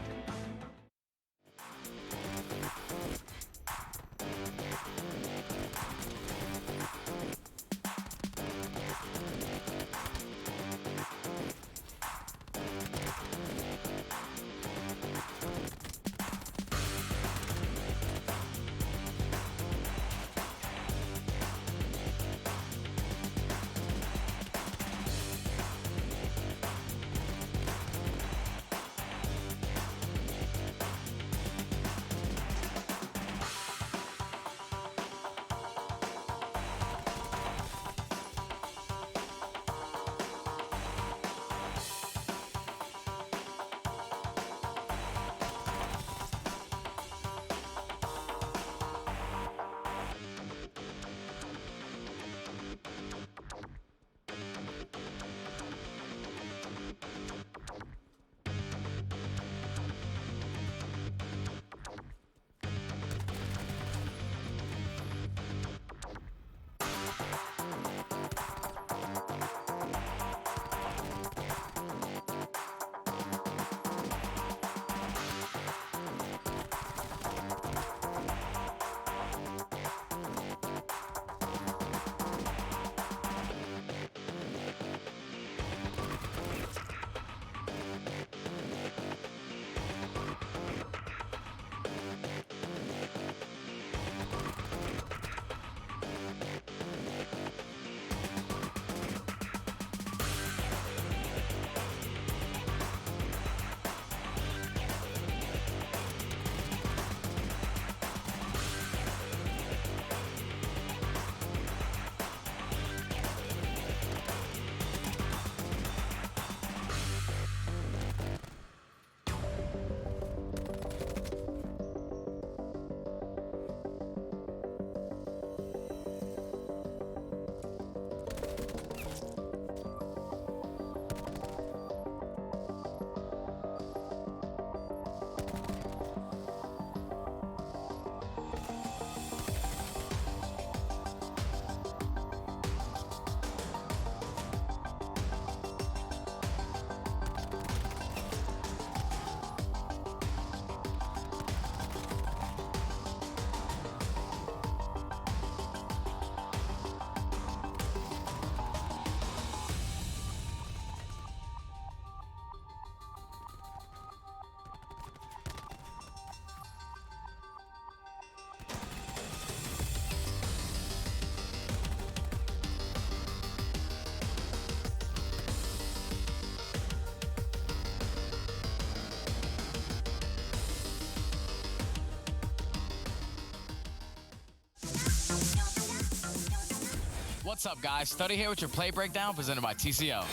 What's up, guys? Study here with your play breakdown presented by TCL.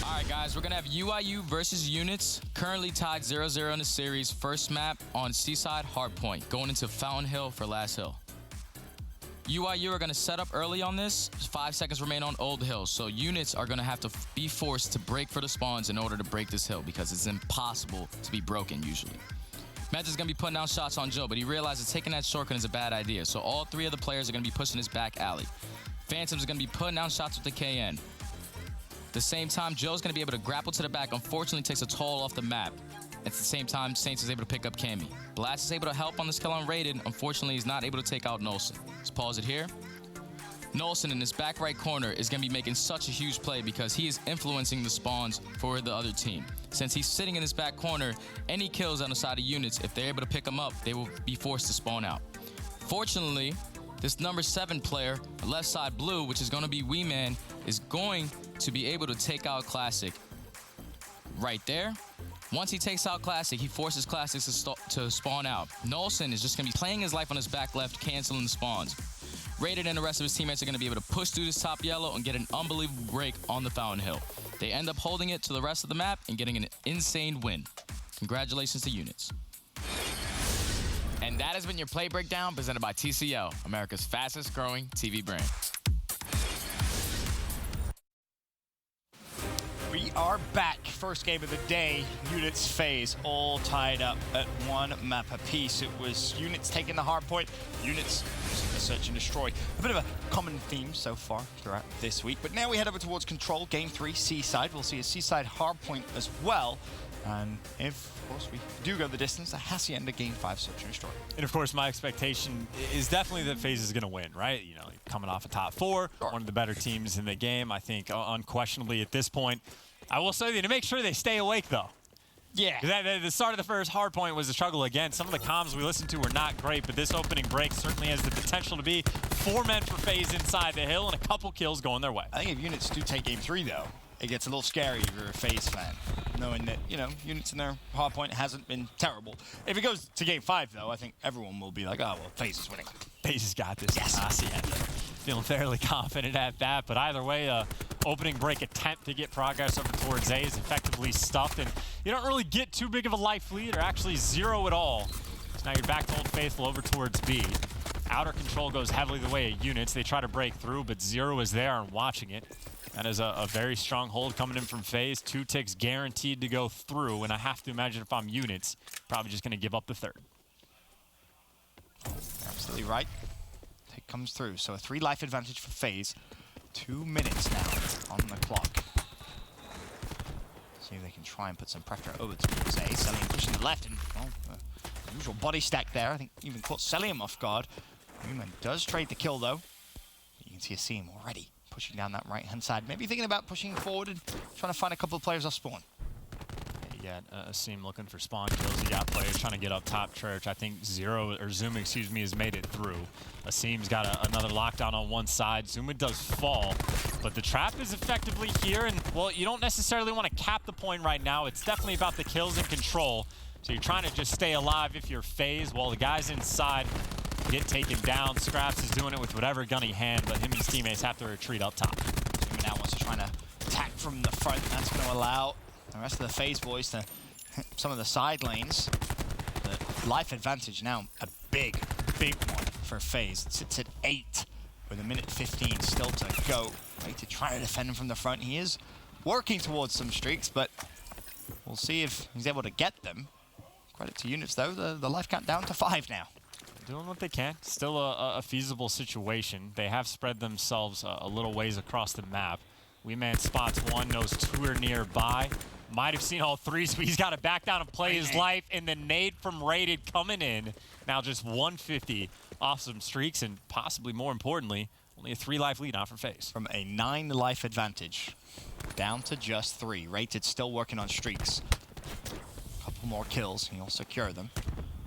All right, guys, we're going to have UIU versus Units, currently tied 0-0 in the series. First map on Seaside Hardpoint, going into Fountain Hill for Last Hill. UIU are going to set up early on this. 5 seconds remain on Old Hill, so Units are going to have to be forced to break for the spawns in order to break this hill because it's impossible to be broken usually. Meds is going to be putting down shots on Joe, but he realizes taking that shortcut is a bad idea, so all 3 of the players are going to be pushing his back alley. Phantom's going to be putting down shots with the KN. At the same time, Joe's going to be able to grapple to the back, unfortunately takes a toll off the map. At the same time, Saints is able to pick up Cammy. Blast is able to help on this kill on Rated. Unfortunately, he's not able to take out Nolson. Let's pause it here. Nolson in his back right corner is going to be making such a huge play because he is influencing the spawns for the other team. Since he's sitting in his back corner, any kills on the side of Units, if they're able to pick him up, they will be forced to spawn out. Fortunately, this number 7 player, left side blue, which is going to be Wee Man, is going to be able to take out Classic right there. Once he takes out Classic, he forces Classic to spawn out. Nolson is just going to be playing his life on his back left, canceling the spawns. Rated and the rest of his teammates are going to be able to push through this top yellow and get an unbelievable break on the Fountain Hill. They end up holding it to the rest of the map and getting an insane win. Congratulations to Units. And that has been your play breakdown presented by TCL, America's fastest growing TV brand. We are back. First game of the day. Units FaZe all tied up at 1 map apiece. It was Units taking the hard point. Units using the search and destroy. A bit of a common theme so far throughout this week. But now we head over towards Control. Game 3, Seaside. We'll see a Seaside hard point as well. And if, of course, we do go the distance, a Hacienda Game 5 search and destroy. And of course, my expectation is definitely that FaZe is going to win, right? You know, coming off a top 4, one of the better teams in the game. I think unquestionably at this point. I will say to make sure they stay awake, though. Yeah. The start of the first hard point was a struggle again. Some of the comms we listened to were not great, but this opening break certainly has the potential to be 4 men for FaZe inside the hill and a couple kills going their way. I think if Units do take Game 3, though, it gets a little scary if you're a FaZe fan, knowing that, you know, Units in their hard point hasn't been terrible. If it goes to Game 5, though, I think everyone will be like, oh, well, FaZe is winning. FaZe has got this. Yes. Feeling fairly confident at that, but either way, opening break attempt to get progress over towards A is effectively stuffed, and you don't really get too big of a life lead, or actually 0 at all. So now you're back to Old Faithful over towards B. Outer Control goes heavily the way of Units. They try to break through, but 0 is there and watching it. That is a very strong hold coming in from FaZe. 2 ticks guaranteed to go through, and I have to imagine if I'm Units, probably just going to give up the 3rd. You're absolutely right. Tick comes through, so a 3 life advantage for FaZe. 2 minutes now on the clock. See if they can try and put some pressure over towards A. Celium pushing the left, and well, usual body stack there. I think even caught Celium off guard. Newman does trade the kill though. You can see a seam already pushing down that right-hand side. Maybe thinking about pushing forward and trying to find a couple of players off spawn. You got Asim looking for spawn kills. You got players trying to get up top church. I think Zoom, excuse me, has made it through. Asim's got another lockdown on one side. Zuma does fall, but the trap is effectively here. And, well, you don't necessarily want to cap the point right now. It's definitely about the kills and control. So you're trying to just stay alive if you're FaZe while the guys inside get taken down. Scraps is doing it with whatever gun he had, but him and his teammates have to retreat up top. Zuma now wants to try to attack from the front. That's going to allow the rest of the FaZe boys to hit some of the side lanes. The life advantage now a big one for FaZe. It sits at 8 with 1:15 still to go. Ready to try to defend him from the front. He is working towards some streaks, but we'll see if he's able to get them. Credit to Units though, the life count down to 5 now. Doing what they can. Still a feasible situation. They have spread themselves a little ways across the map. Weeman spots 1, knows 2 are nearby. Might have seen all 3, so he's got to back down and play his life. And the nade from Rated coming in. Now just 150 off some streaks, and possibly more importantly, only a 3 life lead out for FaZe. From a 9 life advantage down to just 3. Rated still working on streaks. A couple more kills, and he'll secure them.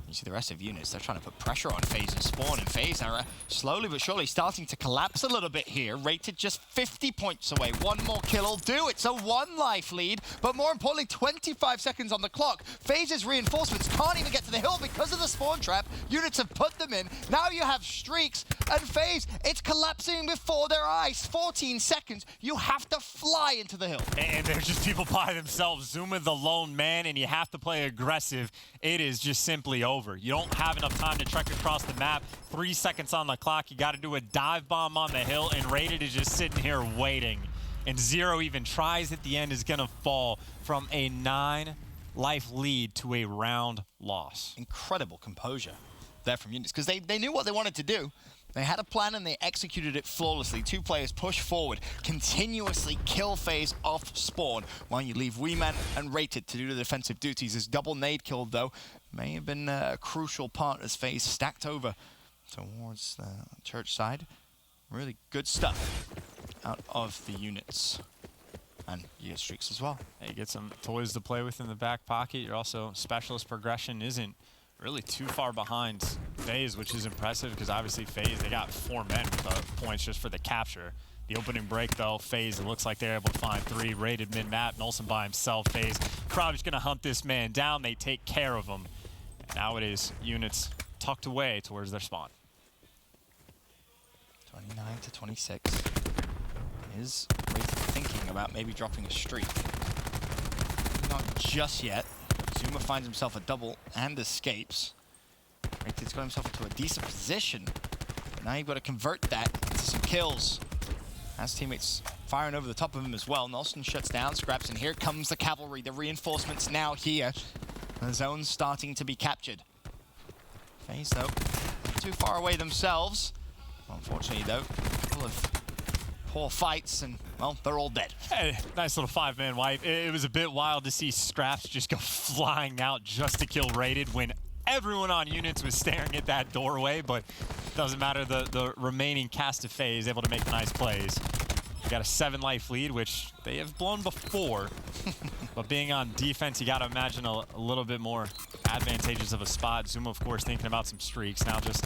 You see the rest of units, they're trying to put pressure on FaZe and Spawn, and FaZe are slowly but surely starting to collapse a little bit here. Rated just 50 points away. One more kill will do. It's a 1 life lead, but more importantly, 25 seconds on the clock. FaZe's reinforcements can't even get to the hill because of the spawn trap. Units have put them in. Now you have streaks, and FaZe, it's collapsing before their eyes. 14 seconds, you have to fly into the hill. And there's just people by themselves. Zuma the lone man, and you have to play aggressive. It is just simply over. You don't have enough time to trek across the map. 3 seconds on the clock. You got to do a dive bomb on the hill, and Rated is just sitting here waiting. And Zero even tries at the end, is going to fall from a 9-life lead to a round loss. Incredible composure there from units, because they knew what they wanted to do. They had a plan and they executed it flawlessly. 2 players push forward, continuously kill FaZe off spawn, while you leave Weeman and Rated to do the defensive duties. His double nade kill, though, may have been a crucial part as FaZe stacked over towards the church side. Really good stuff out of the units. And you get streaks as well. You get some toys to play with in the back pocket. You're also, specialist progression isn't really too far behind FaZe, which is impressive because obviously FaZe, they got 4 men with points just for the capture. The opening break, though, FaZe, it looks like they're able to find 3. Rated mid-map, Nolson by himself. FaZe, Krav's going to hunt this man down. They take care of him. And now it is units tucked away towards their spawn. 29 to 26. Is Rated thinking about maybe dropping a streak? Not just yet. Zuma finds himself a double and escapes. Rated's got himself into a decent position, but now you've got to convert that into some kills. As teammates firing over the top of him as well. Nolson shuts down, scraps, and here comes the cavalry. The reinforcements now here. The zone's starting to be captured. FaZe, though, not too far away themselves. Unfortunately, though, full of poor fights, and, well, they're all dead. Hey, nice little 5-man wipe. It was a bit wild to see Scraps just go flying out just to kill Rated when everyone on units was staring at that doorway, but doesn't matter. The remaining cast of FaZe able to make nice plays. You got a 7-life lead, which they have blown before, but being on defense, you got to imagine a little bit more advantageous of a spot. Zuma, of course, thinking about some streaks. Now just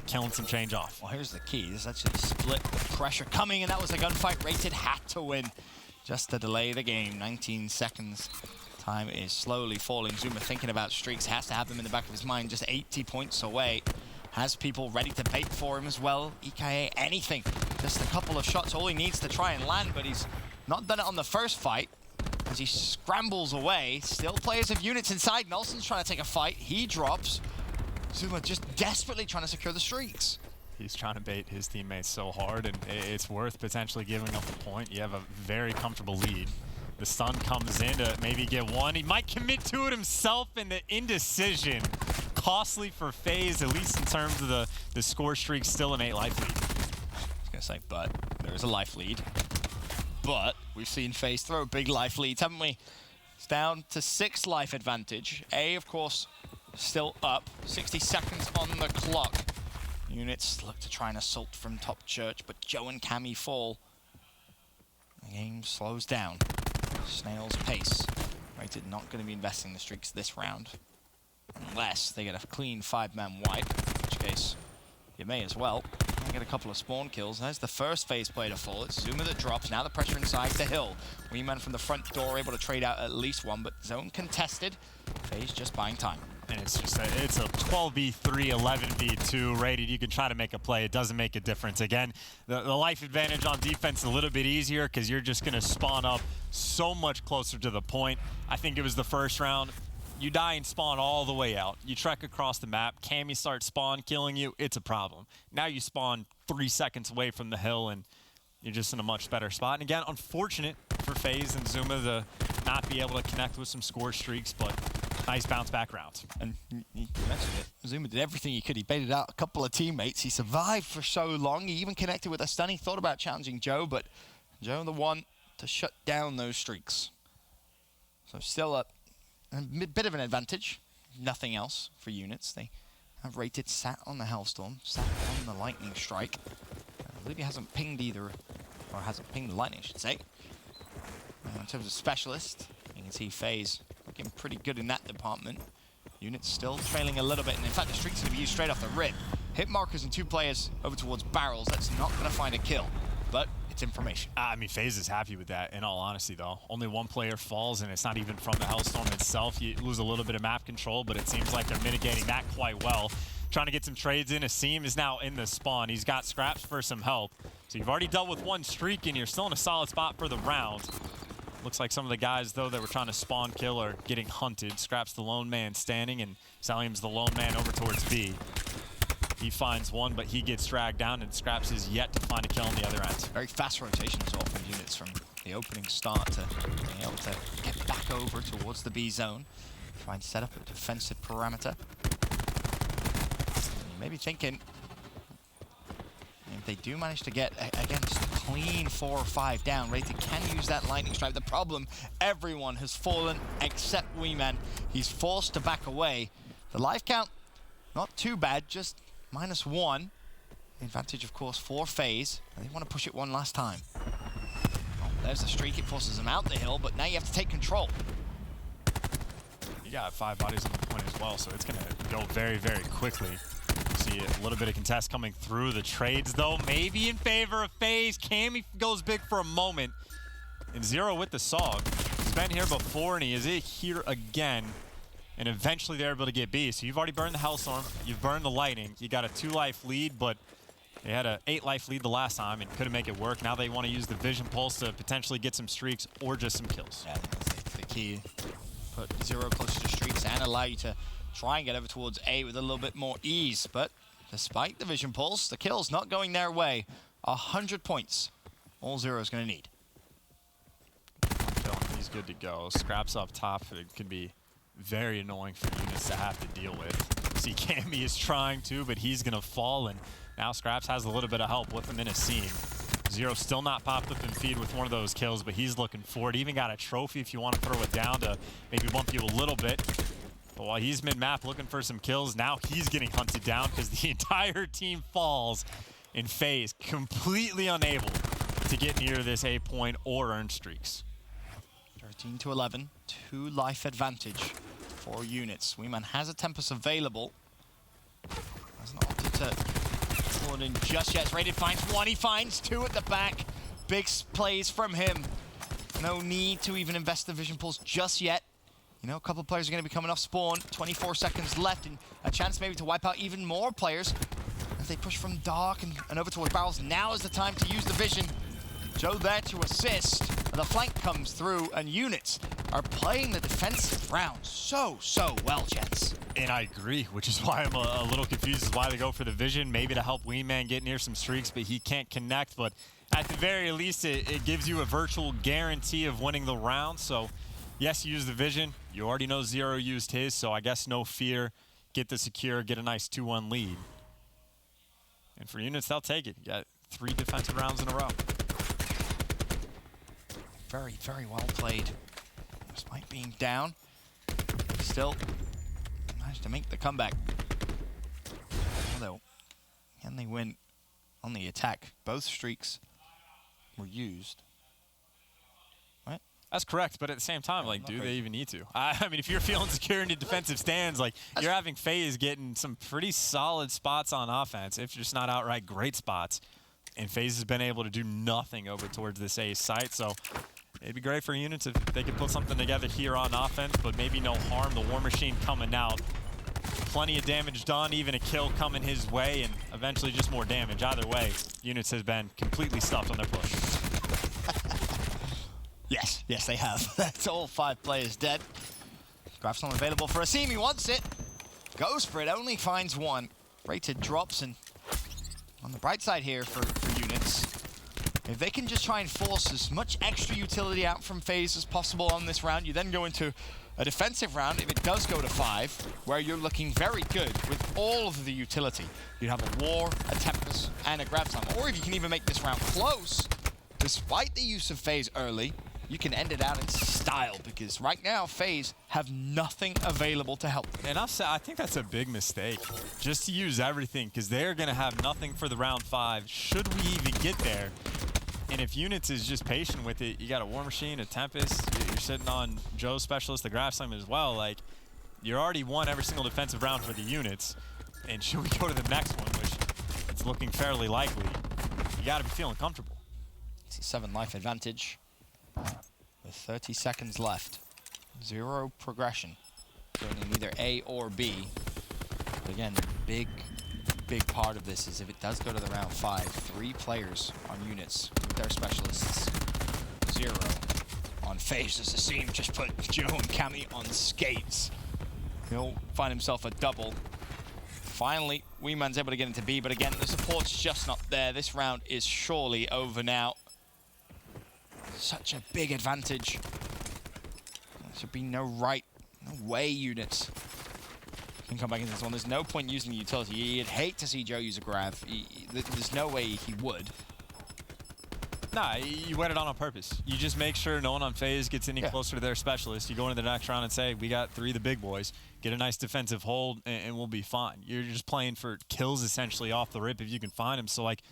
killing some change off. Well, here's the key. This actually split the pressure coming, and that was a gunfight. Rated had to win just to delay the game. 19 seconds. Time is slowly falling. Zuma thinking about streaks, has to have them in the back of his mind. Just 80 points away. Has people ready to bait for him as well. EKA, anything. Just a couple of shots, all he needs to try and land, but he's not done it on the first fight. As he scrambles away, still players of units inside. Nelson's trying to take a fight. He drops. Zuma just desperately trying to secure the streaks. He's trying to bait his teammates so hard, and it's worth potentially giving up a point. You have a very comfortable lead. The stun comes in to maybe get one. He might commit to it himself, and the indecision. Costly for FaZe, at least in terms of the score streak, still an 8-life lead. I was going to say, but there is a life lead. But we've seen FaZe throw big life leads, haven't we? It's down to 6 life advantage. A, of course, still up. 60 seconds on the clock. Units look to try and assault from top church, but Joe and Cammy fall. The game slows down. Snail's pace. Rated not going to be investing the streaks this round. Unless they get a clean 5-man wipe, in which case you may as well. They get a couple of spawn kills. There's the first FaZe player to fall. It's Zuma that drops. Now the pressure inside the hill. Weeman from the front door able to trade out at least one, but zone contested. FaZe just buying time. And it's just it's a 12v3, 11v2 Rated. You can try to make a play. It doesn't make a difference. Again, the life advantage on defense is a little bit easier because you're just going to spawn up so much closer to the point. I think it was the first round. You die and spawn all the way out. You trek across the map. Cammy starts spawn killing you. It's a problem. Now you spawn 3 seconds away from the hill, and you're just in a much better spot. And again, unfortunate for FaZe and Zuma to not be able to connect with some score streaks, but nice bounce back round. And you mentioned it. Zuma did everything he could. He baited out a couple of teammates. He survived for so long. He even connected with a stun. He thought about challenging Joe, but Joe the one to shut down those streaks. So still up. A bit of an advantage. Nothing else for units. They have Rated sat on the Hellstorm, sat on the Lightning Strike. I believe he hasn't pinged either, or hasn't pinged the Lightning, I should say. In terms of specialist, you can see FaZe looking pretty good in that department. Units still trailing a little bit, and in fact, the streak's going to be used straight off the rip. Hit markers and 2 players over towards barrels. That's not going to find a kill, but it's information. I mean, FaZe is happy with that, in all honesty, though. Only 1 player falls, and it's not even from the Hellstorm itself. You lose a little bit of map control, but it seems like they're mitigating that quite well. Trying to get some trades in. Asim is now in the spawn. He's got Scraps for some help. So you've already dealt with 1 streak, and you're still in a solid spot for the round. Looks like some of the guys, though, that were trying to spawn kill are getting hunted. Scraps the lone man standing, and Salim's the lone man over towards B. He finds 1, but he gets dragged down, and Scraps is yet to find a kill on the other end. Very fast rotation as well from Units from the opening start to being able to get back over towards the B zone. Try and set up a defensive parameter. You may be thinking, if they do manage to get, again, just a clean 4 or 5 down, Rated can use that lightning strike. The problem, everyone has fallen except Weeman. He's forced to back away. The life count, not too bad, just -1. The advantage, of course, for FaZe. They want to push it one last time. Oh, there's the streak. It forces them out the hill, but now you have to take control. You got 5 bodies on the point as well, so it's going to go very, very quickly. See a little bit of contest coming through. The trades, though, maybe in favor of FaZe. Cammy goes big for a moment. And Zero with the SOG. He's been here before, and he is here again. And eventually they're able to get B. So you've already burned the Hellstorm. You've burned the Lightning. You got a 2-life lead, but they had a 8-life lead the last time and couldn't make it work. Now they want to use the Vision Pulse to potentially get some streaks or just some kills. Yeah, that's the key. Put Zero closer to streaks and allow you to try and get over towards A with a little bit more ease. But despite the Vision Pulse, the kill's not going their way. 100 points. All Zero's going to need. He's good to go. Scraps up top. It could be very annoying for Units to have to deal with. See, Cammy is trying to, but he's going to fall, and now Scraps has a little bit of help with him in a scene. Zero still not popped up in feed with one of those kills, but he's looking for it. Even got a trophy if you want to throw it down to maybe bump you a little bit. But while he's mid-map looking for some kills, now he's getting hunted down because the entire team falls in FaZe, completely unable to get near this A point or earn streaks. 13 to 11, 2 life advantage for Units. Weeman has a Tempest available. Hasn't opted to pull it in just yet. Rated finds 1, he finds 2 at the back. Big plays from him. No need to even invest the Vision Pulse just yet. You know, a couple of players are going to be coming off spawn. 24 seconds left and a chance maybe to wipe out even more players as they push from dark and over towards barrels. Now is the time to use the Vision. Joe there to assist. The flank comes through, and Units are playing the defensive round so well, gents. And I agree, which is why I'm a little confused as why they go for the Vision, maybe to help Weeman get near some streaks, but he can't connect. But at the very least, it gives you a virtual guarantee of winning the round. So yes, you use the Vision. You already know Zero used his, so I guess no fear. Get the secure, get a nice 2-1 lead. And for Units, they'll take it. You got 3 defensive rounds in a row. Very well played. Despite being down, still managed to make the comeback. Although, can they win on the attack? Both streaks were used. Right? That's correct, but at the same time, like, do they even need to? I mean, if you're feeling secure in your defensive stands, like, you're having FaZe getting some pretty solid spots on offense, if just not outright great spots. And FaZe has been able to do nothing over towards this A site, so it'd be great for Units if they could put something together here on offense, but maybe no harm. The War Machine coming out. Plenty of damage done, even a kill coming his way, and eventually just more damage. Either way, Units has been completely stuffed on their push. Yes, they have. That's all 5 players dead. Grab's not available for Asim, he wants it. Goes for it, only finds 1. Rated drops, and on the bright side here for Units, if they can just try and force as much extra utility out from FaZe as possible on this round, you then go into a defensive round. If it does go to 5, where you're looking very good with all of the utility, you have a War, a Tempest, and a Grab Time. Or if you can even make this round close, despite the use of FaZe early, you can end it out in style, because right now FaZe have nothing available to help them. And I think that's a big mistake, just to use everything, because they're going to have nothing for the round 5, should we even get there. And if Units is just patient with it, you got a War Machine, a Tempest, you're sitting on Joe's Specialist, the Grab Slam as well. Like, You already won every single defensive round for the units, and should we go to the next one, which it's looking fairly likely, you got to be feeling comfortable. It's a 7 life advantage with 30 seconds left. 0 progression. Going in either A or B. But again, big part of this is if it does go to the round 5, 3 players on units with their specialists. 0 on FaZe as the Seam just put Joe and Cammy on skates. He'll find himself a double. Finally, Weeman's able to get into B, but again, the support's just not there. This round is surely over now. Such a big advantage. There should be no way units can come back into this one. There's no point using the utility. You'd hate to see Joe use a grav. There's no way he would. Nah, you went it on purpose. You just make sure no one on FaZe gets any closer to their specialist. You go into the next round and say, we got 3 of the big boys. Get a nice defensive hold, and we'll be fine. You're just playing for kills, essentially, off the rip if you can find them. So, like,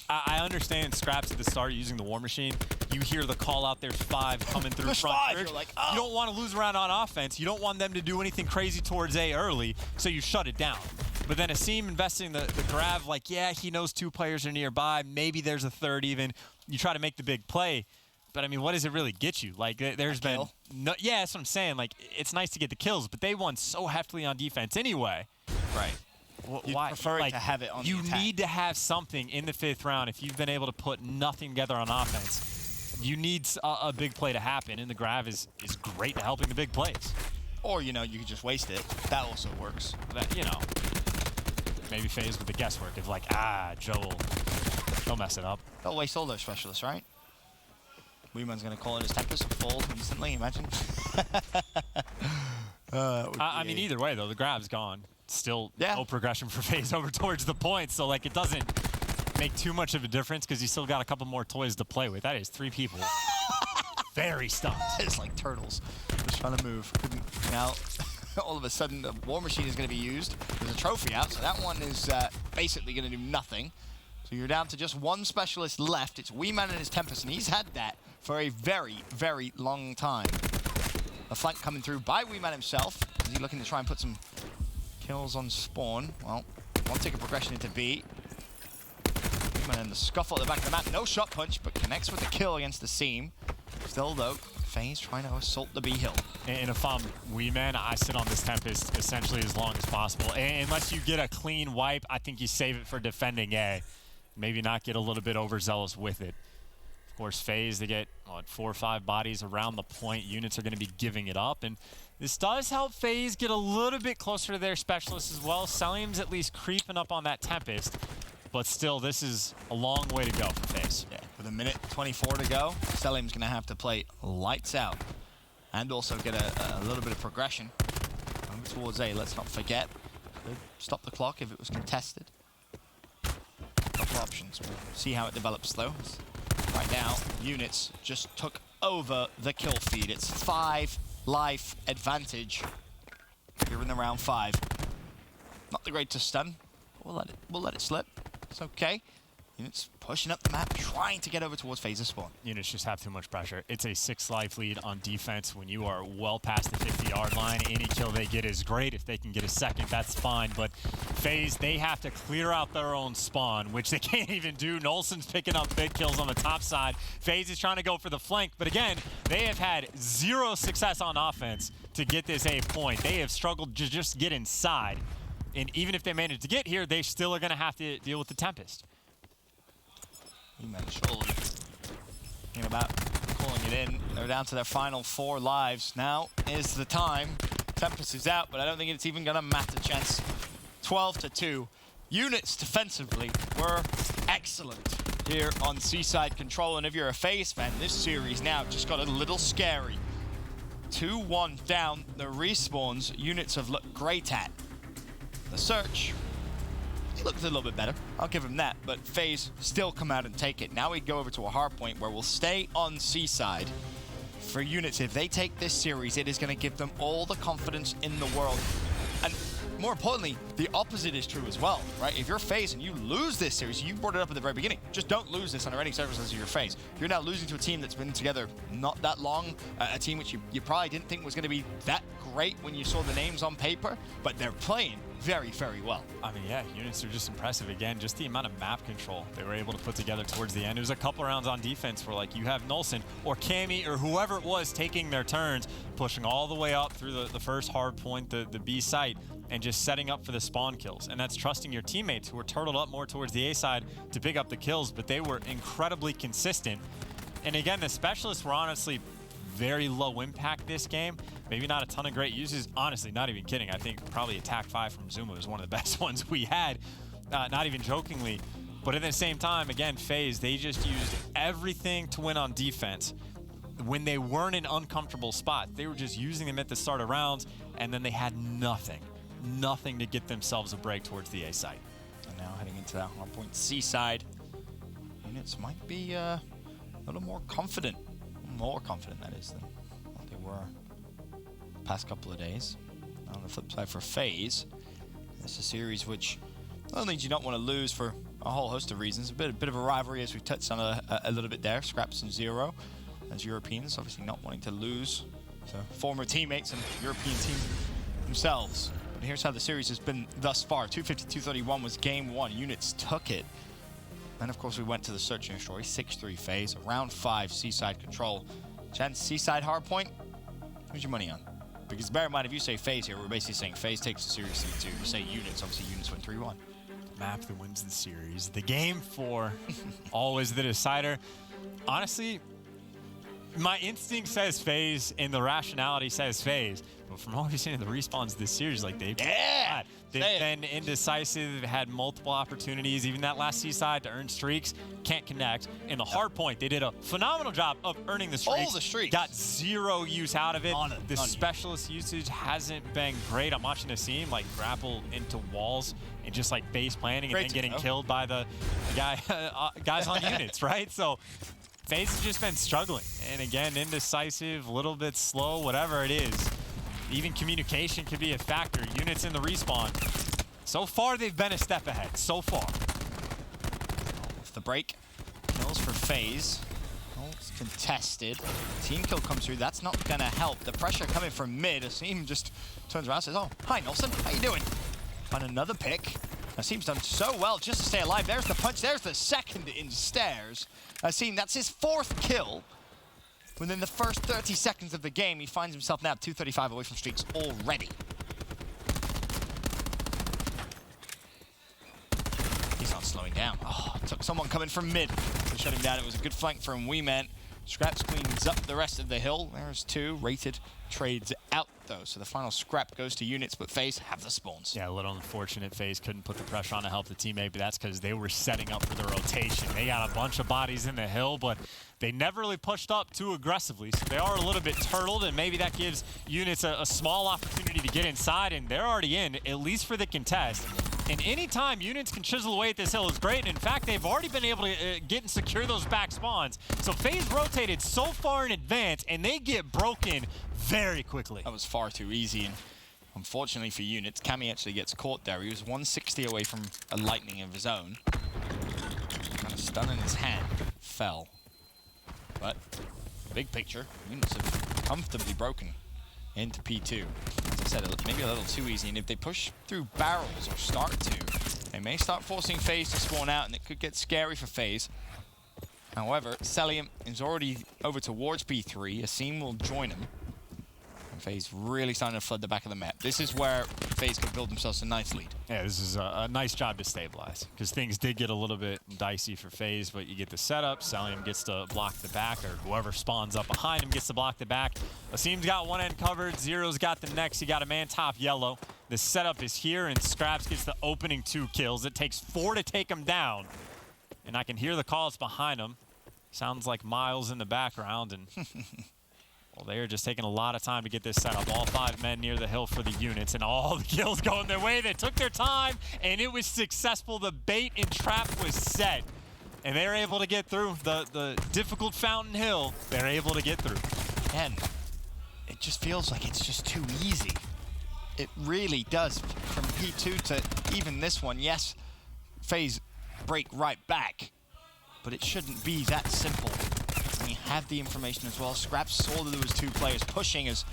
I understand scraps at the start using the War Machine. You hear the call out, there's 5 coming through front. 5, you're like, oh. You don't want to lose around on offense. You don't want them to do anything crazy towards A early, so you shut it down. But then Asim investing the grab, like, yeah, he knows 2 players are nearby. Maybe there's a 3rd even. You try to make the big play. But, I mean, what does it really get you? Like, there's been no, yeah, that's what I'm saying. Like, it's nice to get the kills, but they won so heftily on defense anyway. Right. Why? Prefer it to have it on the You attack. need to have something in the 5th round. If you've been able to put nothing together on offense, you need a big play to happen, and the grav is great at helping the big plays. Or, you know, you could just waste it. That also works. That, you know, maybe FaZe with the guesswork of like, Joel, don't mess it up. They'll waste all their specialists, right? Weeman's going to call in his Tempest and fall instantly, imagine. I mean, either way, though, the grab's gone. Still no progression for FaZe over towards the point, so like it doesn't make too much of a difference because you still got a couple more toys to play with. That is 3 people. Very stumped. It's like turtles. Just trying to move. Now, all of a sudden, the War Machine is going to be used. There's a trophy out, so that one is basically going to do nothing. So you're down to just 1 specialist left. It's Weeman and his Tempest, and he's had that for a very, very long time. A flank coming through by Weeman himself. Is he looking to try and put some kills on spawn? Well, 1 ticket progression into B. Weeman in the scuffle at the back of the map. No shot punch, but connects with the kill against the Seam. Still, though, FaZe trying to assault the B hill. And if I'm Weeman, I sit on this Tempest essentially as long as possible. And unless you get a clean wipe, I think you save it for defending A. Maybe not get a little bit overzealous with it. Of course, FaZe, they get, what, 4 or 5 bodies around the point. Units are going to be giving it up. And this does help FaZe get a little bit closer to their specialists as well. Selim's at least creeping up on that Tempest. But still, this is a long way to go for FaZe. Yeah, with 1:24 to go, Selim's going to have to play lights out. And also get a little bit of progression over towards A. Let's not forget. Could stop the clock if it was contested. Couple options. We'll see how it develops, though. Right now, units just took over the kill feed. It's 5 life advantage here in the round 5. Not the greatest stun. We'll let it slip. It's okay. Units pushing up the map, trying to get over towards FaZe's spawn. Units just have too much pressure. It's a 6 life lead on defense when you are well past the 50-yard line. Any kill they get is great. If they can get a second, that's fine. But FaZe, they have to clear out their own spawn, which they can't even do. Nolson's picking up big kills on the top side. FaZe is trying to go for the flank. But again, they have had 0 success on offense to get this A point. They have struggled to just get inside. And even if they manage to get here, they still are going to have to deal with the Tempest. Surely thinking about calling it in. They're down to their final 4 lives. Now is the time. Tempest is out, but I don't think it's even going to matter, chance. 12-2. Units defensively were excellent here on Seaside Control. And if you're a FaZe fan, this series now just got a little scary. 2-1 down. The respawns units have looked great at. The search, he looked a little bit better. I'll give him that, but FaZe still come out and take it. Now we go over to a hard point where we'll stay on Seaside. For units, if they take this series, it is going to give them all the confidence in the world. And more importantly, the opposite is true as well, right? If you're FaZe and you lose this series, you brought it up at the very beginning, just don't lose this under any circumstances you're FaZe. You're now losing to a team that's been together not that long, a team which you probably didn't think was going to be that great when you saw the names on paper, but they're playing very, very well. I mean, yeah, units are just impressive. Again, just the amount of map control they were able to put together towards the end. It was a couple rounds on defense where, like, you have Nolson or Cammy or whoever it was taking their turns, pushing all the way up through the first hard point, the B site, and just setting up for the spawn kills. And that's trusting your teammates who were turtled up more towards the A side to pick up the kills, but they were incredibly consistent. And again, the specialists were honestly very low impact this game. Maybe not a ton of great uses. Honestly, not even kidding. I think probably Attack 5 from Zuma was one of the best ones we had, not even jokingly. But at the same time, again, FaZe, they just used everything to win on defense. When they weren't in uncomfortable spots, they were just using them at the start of rounds, and then they had nothing to get themselves a break towards the A site. And now heading into that hardpoint C side, units might be a little more confident. More confident, that is, than what they were the past couple of days. On the flip side for FaZe, it's a series which not only do you not want to lose for a whole host of reasons, a bit of a rivalry as we touched on a little bit there, Scraps and Zero, as Europeans, obviously not wanting to lose to former teammates and European teams themselves. But here's how the series has been thus far. 250-231 was game one. Units took it. And of course we went to the search and destroy, 6-3 FaZe, round 5 Seaside control. Chance, Seaside hardpoint, who's your money on? Because bear in mind, if you say FaZe here, we're basically saying FaZe takes the series 3-2. You say units, obviously units win 3-1. Map that wins the series. The game 4, always the decider. Honestly, my instinct says FaZe and the rationality says FaZe. But from what we've seen in the respawns this series, like they've been indecisive, had multiple opportunities, even that last Seaside to earn streaks, can't connect. In the hard point, they did a phenomenal job of earning the streaks. All the streaks. Got 0 use out of it. The specialist usage hasn't been great. I'm watching Asim like grapple into walls and just like base planning and then getting killed by the guys on units, right? So FaZe has just been struggling. And again, indecisive, a little bit slow, whatever it is. Even communication could be a factor. Units in the respawn. So far, they've been a step ahead. So far. Off the break. Kills for FaZe. Oh, it's contested. Team kill comes through. That's not going to help. The pressure coming from mid. Asim just turns around and says, oh, hi, Nelson. How you doing? On another pick. Asim's done so well just to stay alive. There's the punch. There's the second in stairs. Asim, that's his 4th kill. Within the first 30 seconds of the game, he finds himself now 235 away from streaks already. He's not slowing down. Oh, took someone coming from mid to shut him down. It was a good flank from Weeman. Scraps cleans up the rest of the hill. There's 2. Rated trades out, though. So the final scrap goes to units, but FaZe have the spawns. Yeah, a little unfortunate. FaZe couldn't put the pressure on to help the teammate, but that's because they were setting up for the rotation. They got a bunch of bodies in the hill, but they never really pushed up too aggressively, so they are a little bit turtled, and maybe that gives units a small opportunity to get inside, and they're already in, at least for the contest. And anytime units can chisel away at this hill is great, and in fact, they've already been able to get and secure those back spawns. So FaZe rotated so far in advance, and they get broken very quickly. That was far too easy, and unfortunately for units, Cammy actually gets caught there. He was 160 away from a lightning of his own. Kind of stun in his hand, fell. But big picture, units have comfortably broken into P2. As I said, maybe a little too easy, and if they push through barrels or start to, they may start forcing FaZe to spawn out, and it could get scary for FaZe. However, Celium is already over towards P3. Asim will join him. FaZe really starting to flood the back of the map. This is where FaZe could build themselves a nice lead. Yeah, this is a nice job to stabilize, because things did get a little bit dicey for FaZe, but you get the setup. Celium gets to block the back, or whoever spawns up behind him gets to block the back. Asim's got one end covered. Zero's got the next. You got a man top yellow. The setup is here, and Scraps gets the opening 2 kills. It takes 4 to take him down, and I can hear the calls behind him. Sounds like Miles in the background, and well, they are just taking a lot of time to get this set up. All 5 men near the hill for the units, and all the kills going their way. They took their time, and it was successful. The bait and trap was set, and they were able to get through the difficult Fountain Hill. They're able to get through. And it just feels like it's just too easy. It really does. From P2 to even this one, yes, FaZe break right back, but it shouldn't be that simple. We have the information as well. Scraps saw that there was 2 players pushing as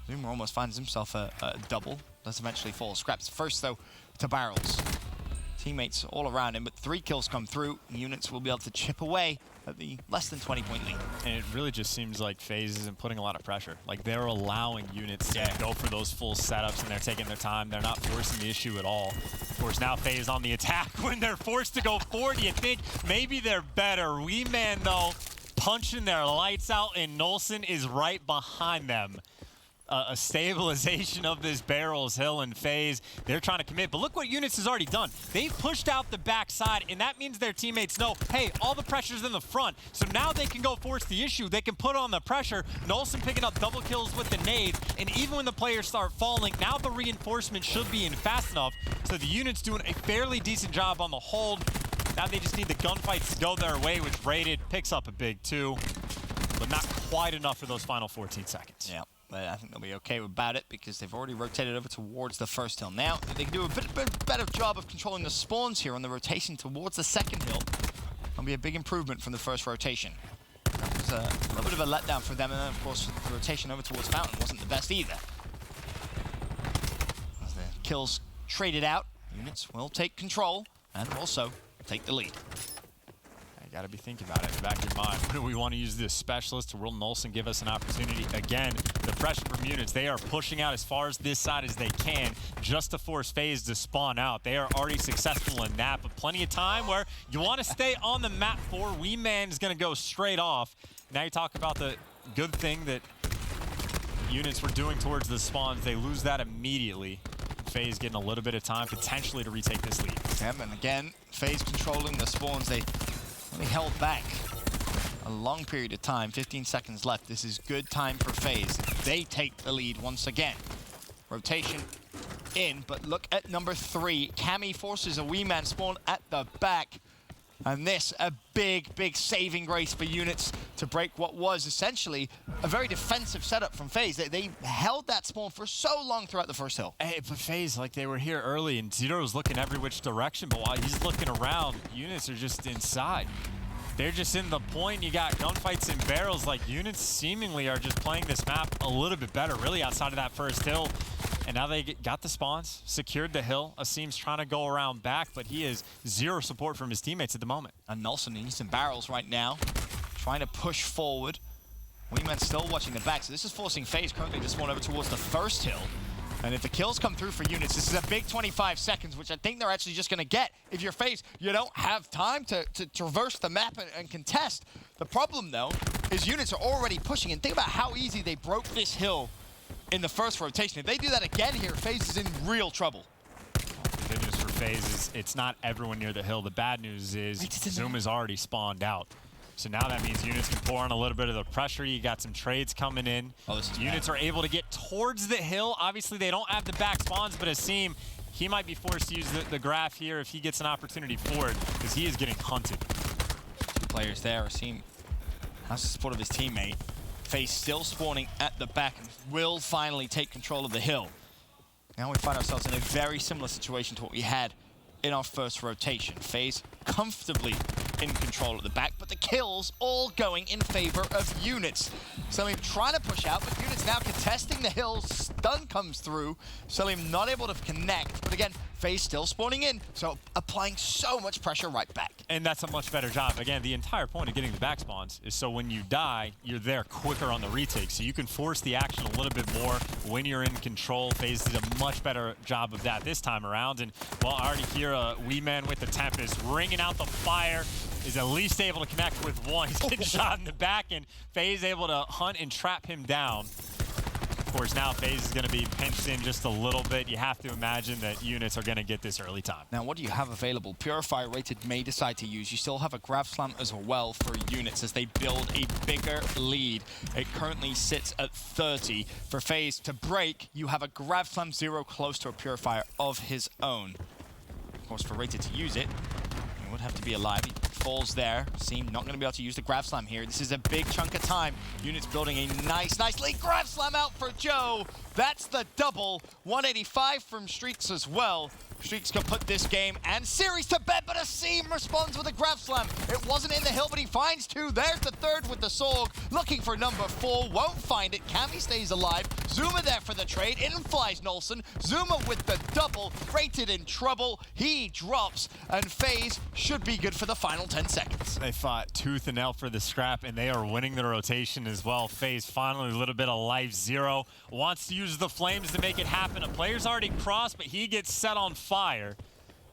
Zoomer almost finds himself a double. Does eventually fall. Scraps first, though, to barrels. Teammates all around him, but 3 kills come through. Units will be able to chip away at the less than 20-point lead. And it really just seems like FaZe isn't putting a lot of pressure. Like, they're allowing units to go for those full setups, and they're taking their time. They're not forcing the issue at all. Of course, now FaZe on the attack when they're forced to go forward. You think maybe they're better. Wee-Man, though, punching their lights out, and Nolson is right behind them. A stabilization of this Barrels Hill and FaZe. They're trying to commit, but look what Units has already done. They've pushed out the backside, and that means their teammates know, hey, all the pressure's in the front, so now they can go force the issue. They can put on the pressure. Nolson picking up double kills with the nade, and even when the players start falling, now the reinforcement should be in fast enough, so the Units doing a fairly decent job on the hold. Now they just need the gunfights to go their way, which Rated picks up a big 2, but not quite enough for those final 14 seconds. Yeah. But I think they'll be okay about it because they've already rotated over towards the first hill. Now, if they can do a bit better job of controlling the spawns here on the rotation towards the second hill, that'll be a big improvement from the first rotation. That was a little bit of a letdown for them, and then, of course, the rotation over towards Fountain wasn't the best either. As the kills traded out, Units will take control and also take the lead. Got to be thinking about it in the back of your mind. Do we want to use this specialist, or will Nolson give us an opportunity? Again, the pressure from Units, they are pushing out as far as this side as they can just to force FaZe to spawn out. They are already successful in that, but plenty of time where you want to stay on the map for. Wee-Man is going to go straight off. Now you talk about the good thing that Units were doing towards the spawns. They lose that immediately. FaZe getting a little bit of time potentially to retake this lead. And again, FaZe controlling the spawns. They held back a long period of time, 15 seconds left. This is good time for FaZe. They take the lead once again. Rotation in, but look at number 3. Cammy forces a Wee-Man spawn at the back. And this, a big, big saving grace for Units to break what was essentially a very defensive setup from FaZe. They held that spawn for so long throughout the first hill. Hey, but FaZe, like, they were here early, and Zero's looking every which direction, but while he's looking around, Units are just inside. They're just in the point. You got gunfights and barrels. Like, Units seemingly are just playing this map a little bit better, really, outside of that first hill. And now they got the spawns, secured the hill. Asim's trying to go around back, but he has 0 support from his teammates at the moment. And Nolson needs some barrels right now, trying to push forward. Wee-Man still watching the back, so this is forcing FaZe currently to spawn over towards the first hill. And if the kills come through for Units, this is a big 25 seconds, which I think they're actually just going to get. If you're FaZe, you don't have time to traverse the map and contest. The problem, though, is Units are already pushing. And think about how easy they broke this hill in the first rotation. If they do that again here, FaZe is in real trouble. The good news for FaZe is it's not everyone near the hill. The bad news is Zoom is already spawned out. So now that means Units can pour on a little bit of the pressure. You got some trades coming in. Units are able to get towards the hill. Obviously, they don't have the back spawns, but Asim, he might be forced to use the graph here if he gets an opportunity for it, because he is getting hunted. 2 players there. Asim has the support of his teammate. FaZe still spawning at the back and will finally take control of the hill. Now we find ourselves in a very similar situation to what we had in our first rotation. FaZe comfortably in control at the back, but the kills all going in favor of Units. Selim trying to push out, but Units now contesting the hill. Stun comes through. Selim not able to connect, but again, FaZe still spawning in, so applying so much pressure right back. And that's a much better job. Again, the entire point of getting the back spawns is so when you die, you're there quicker on the retake, so you can force the action a little bit more when you're in control. FaZe did a much better job of that this time around, and well, I already hear a Wee-Man with the Tempest ringing out the fire. Is at least able to connect with one. He's getting shot in the back, and FaZe able to hunt and trap him down. Of course, now FaZe is going to be pinched in just a little bit. You have to imagine that Units are going to get this early time. Now, what do you have available? Purifier Rated may decide to use. You still have a Grav Slam as well for Units as they build a bigger lead. It currently sits at 30. For FaZe to break, you have a Grav Slam 0 close to a Purifier of his own. Of course, for Rated to use it, he would have to be alive. He'd falls there. Seem not going to be able to use the grab slam here. This is a big chunk of time. Units building a nice lead. Grab slam out for Joe. That's the double. 185 from Streaks as well. Streaks can put this game and series to bed, but Asim responds with a grab slam. It wasn't in the hill, but he finds two. There's the third with the Sorg. Looking for number 4, won't find it. Cammy stays alive. Zuma there for the trade. In flies Nolson. Zuma with the double. Rated in trouble. He drops, and FaZe should be good for the final 10 seconds. They fought tooth and nail for the scrap, and they are winning the rotation as well. FaZe finally a little bit of life zero. Wants to use the flames to make it happen. A player's already crossed, but he gets set on fire.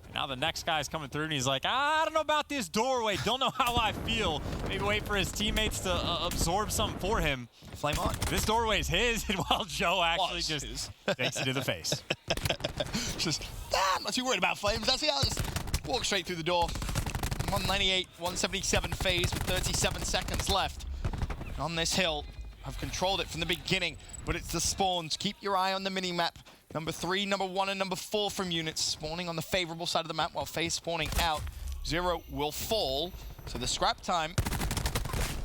And now the next guy's coming through, and he's like, I don't know about this doorway. Don't know how I feel. Maybe wait for his teammates to absorb something for him. Flame on. This doorway is his, and while Joe actually just takes it to the face. Just, I'm not too worried about flames. That's the others. Walk straight through the door. 198, 177 FaZe with 37 seconds left. On this hill, have controlled it from the beginning, but it's the spawns. Keep your eye on the mini-map. Number 3, number 1, and number 4 from units spawning on the favorable side of the map while FaZe spawning out. 0 will fall, so the scrap time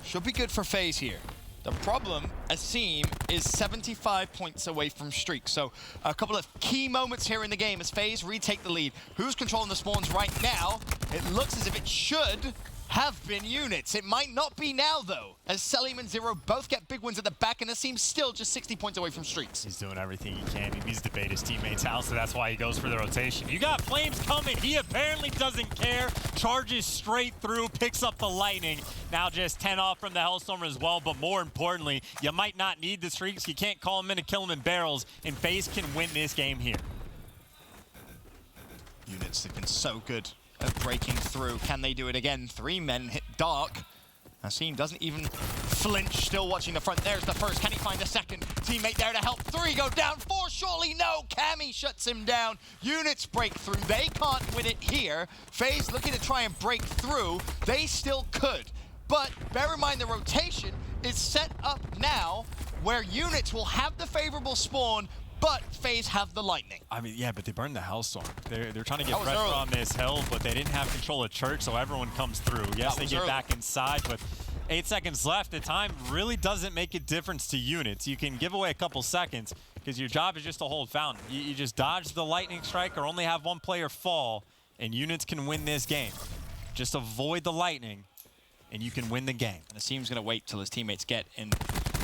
should be good for FaZe here. The problem, Asim, is 75 points away from Streak. So a couple of key moments here in the game as FaZe retake the lead. Who's controlling the spawns right now? It looks as if it should have been units. It might not be now, though, as Selim and Zero both get big wins at the back, and Asim's still just 60 points away from Streaks. He's doing everything he can. He needs to bait his teammates out, so that's why he goes for the rotation. You got flames coming. He apparently doesn't care. Charges straight through, picks up the lightning. Now just 10 off from the Hellstorm as well, but more importantly, you might not need the Streaks. You can't call him in and kill him in barrels, and FaZe can win this game here. Units have been so good at breaking through. Can they do it again? 3 men hit dark. Asim doesn't even flinch, still watching the front. There's the first. Can he find a second? Teammate there to help. 3 go down. 4 surely no. Cammy shuts him down. Units break through. They can't win it here. FaZe looking to try and break through. They still could. But bear in mind the rotation is set up now where units will have the favorable spawn, but FaZe have the lightning. I mean, yeah, but they burned the Hellstorm. They're trying to get pressure on this hill, but they didn't have control of church, so everyone comes through. Yes, they get back inside, but 8 seconds left. The time really doesn't make a difference to units. You can give away a couple seconds because your job is just to hold fountain. You just dodge the lightning strike or only have one player fall, and units can win this game. Just avoid the lightning, and you can win the game. And Asim's going to wait till his teammates get in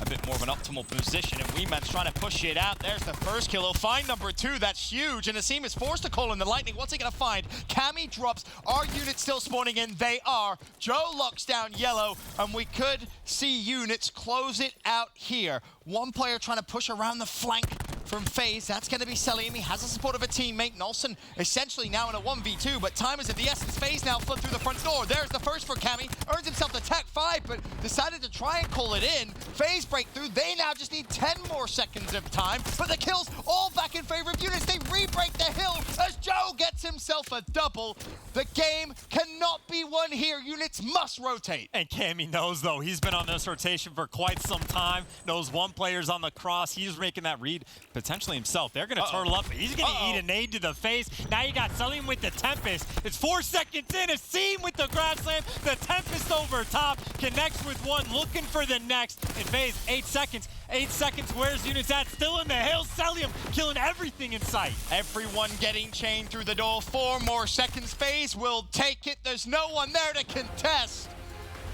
a bit more of an optimal position, and Weeman's trying to push it out. There's the first kill. He'll find number 2. That's huge, and Asim is forced to call in the lightning. What's he going to find? Cammy drops. Are units still spawning in? They are. Joe locks down yellow, and we could see units close it out here. One player trying to push around the flank from FaZe. That's going to be Selim. He has the support of a teammate. Nolson essentially now in a 1v2, but time is of the essence. FaZe now flip through the front door. There's the first for Cammy. Earns himself the tech 5, but decided to try and call it in. FaZe break through. They now just need 10 more seconds of time, but the kills all back in favor of units. They re-break the hill as Joe gets himself a double. The game cannot be won here. Units must rotate. And Cammy knows, though. He's been on this rotation for quite some time. Knows one player's on the cross. He's making that read. Potentially himself. They're going to turtle up. He's going to eat a nade to the face. Now you got Selim with the Tempest. It's 4 seconds in. Asim with the grab slam. The Tempest over top. Connects with one. Looking for the next. And FaZe, 8 seconds. 8 seconds. Where's units at? Still in the hill. Selim killing everything in sight. Everyone getting chained through the door. 4 more seconds. FaZe will take it. There's no one there to contest.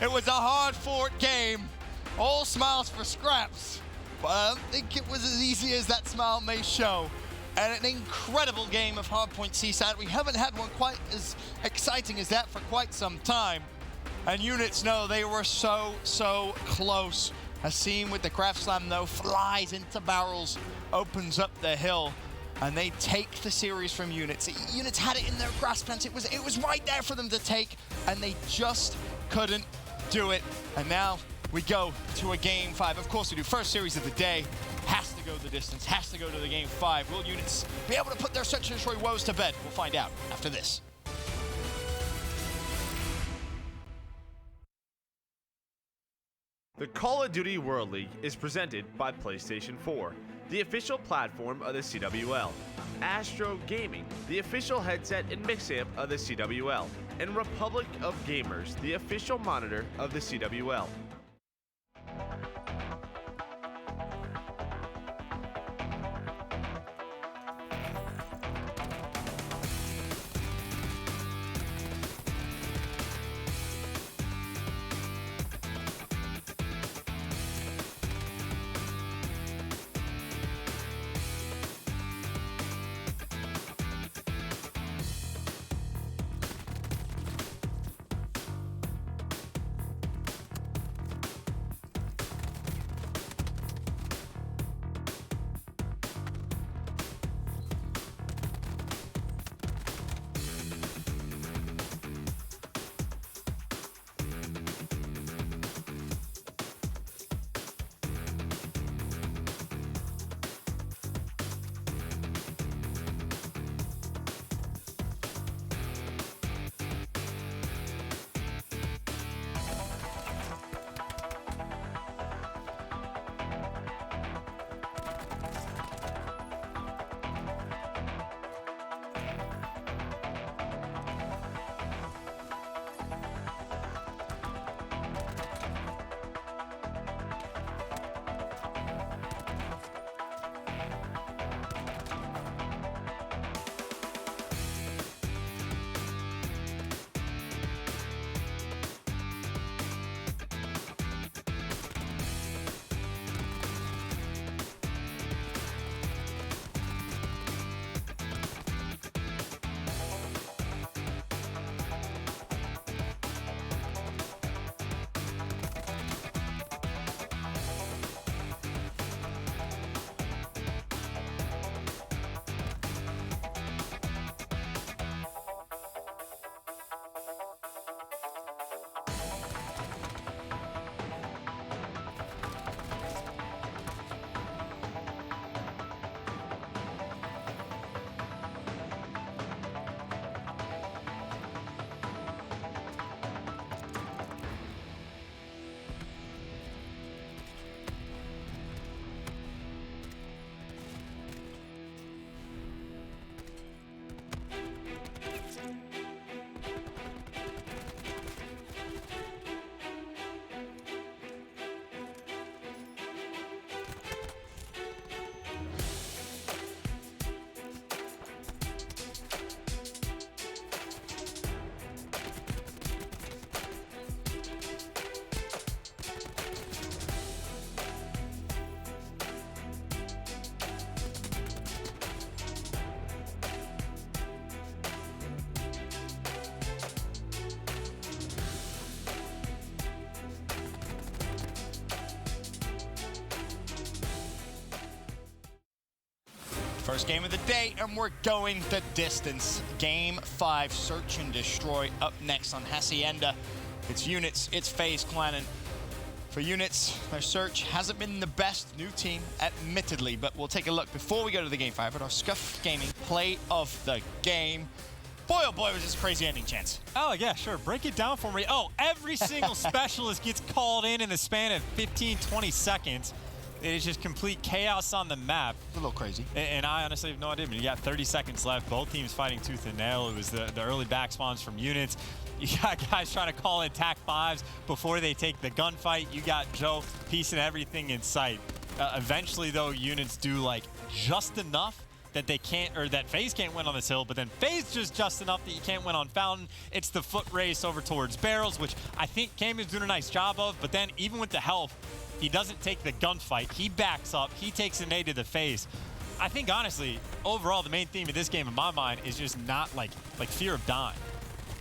It was a hard-fought game. All smiles for Scraps. But I don't think it was as easy as that smile may show. And an incredible game of Hardpoint Seaside. We haven't had one quite as exciting as that for quite some time. And units know they were so close. Asim with the craft slam, though, flies into barrels, opens up the hill, and they take the series from units. Units had it in their grasp, and it was right there for them to take, and they just couldn't do it. And now we go to a game 5. Of course, we do first series of the day. Has to go the distance, has to go to the game 5. Will units be able to put their Search and Destroy woes to bed? We'll find out after this. The Call of Duty World League is presented by PlayStation 4, the official platform of the CWL. Astro Gaming, the official headset and mix amp of the CWL. and Republic of Gamers, the official monitor of the CWL. First game of the day, and we're going the distance. Game 5, Search and Destroy, up next on Hacienda. It's Units, it's FaZe Clan, and for Units, their Search hasn't been the best new team, admittedly, but we'll take a look before we go to the Game 5 at our Scuff Gaming play of the game. Boy, oh boy, was this a crazy ending, Chance. Oh, yeah, sure. Break it down for me. Oh, every single specialist gets called in the span of 15, 20 seconds. It is just complete chaos on the map. It's a little crazy. And I honestly have no idea. I mean, you got 30 seconds left. Both teams fighting tooth and nail. It was the early back spawns from Units. You got guys trying to call in TAC 5s before they take the gunfight. You got Joe piecing everything in sight. Eventually, though, Units do like just enough that they can't, or that FaZe can't win on this hill, but then FaZe just enough that you can't win on Fountain. It's the foot race over towards Barrels, which I think Cam is doing a nice job of, but then even with the health, he doesn't take the gunfight. He backs up. He takes a nade to the face. I think, honestly, overall, the main theme of this game, in my mind, is just not like fear of dying.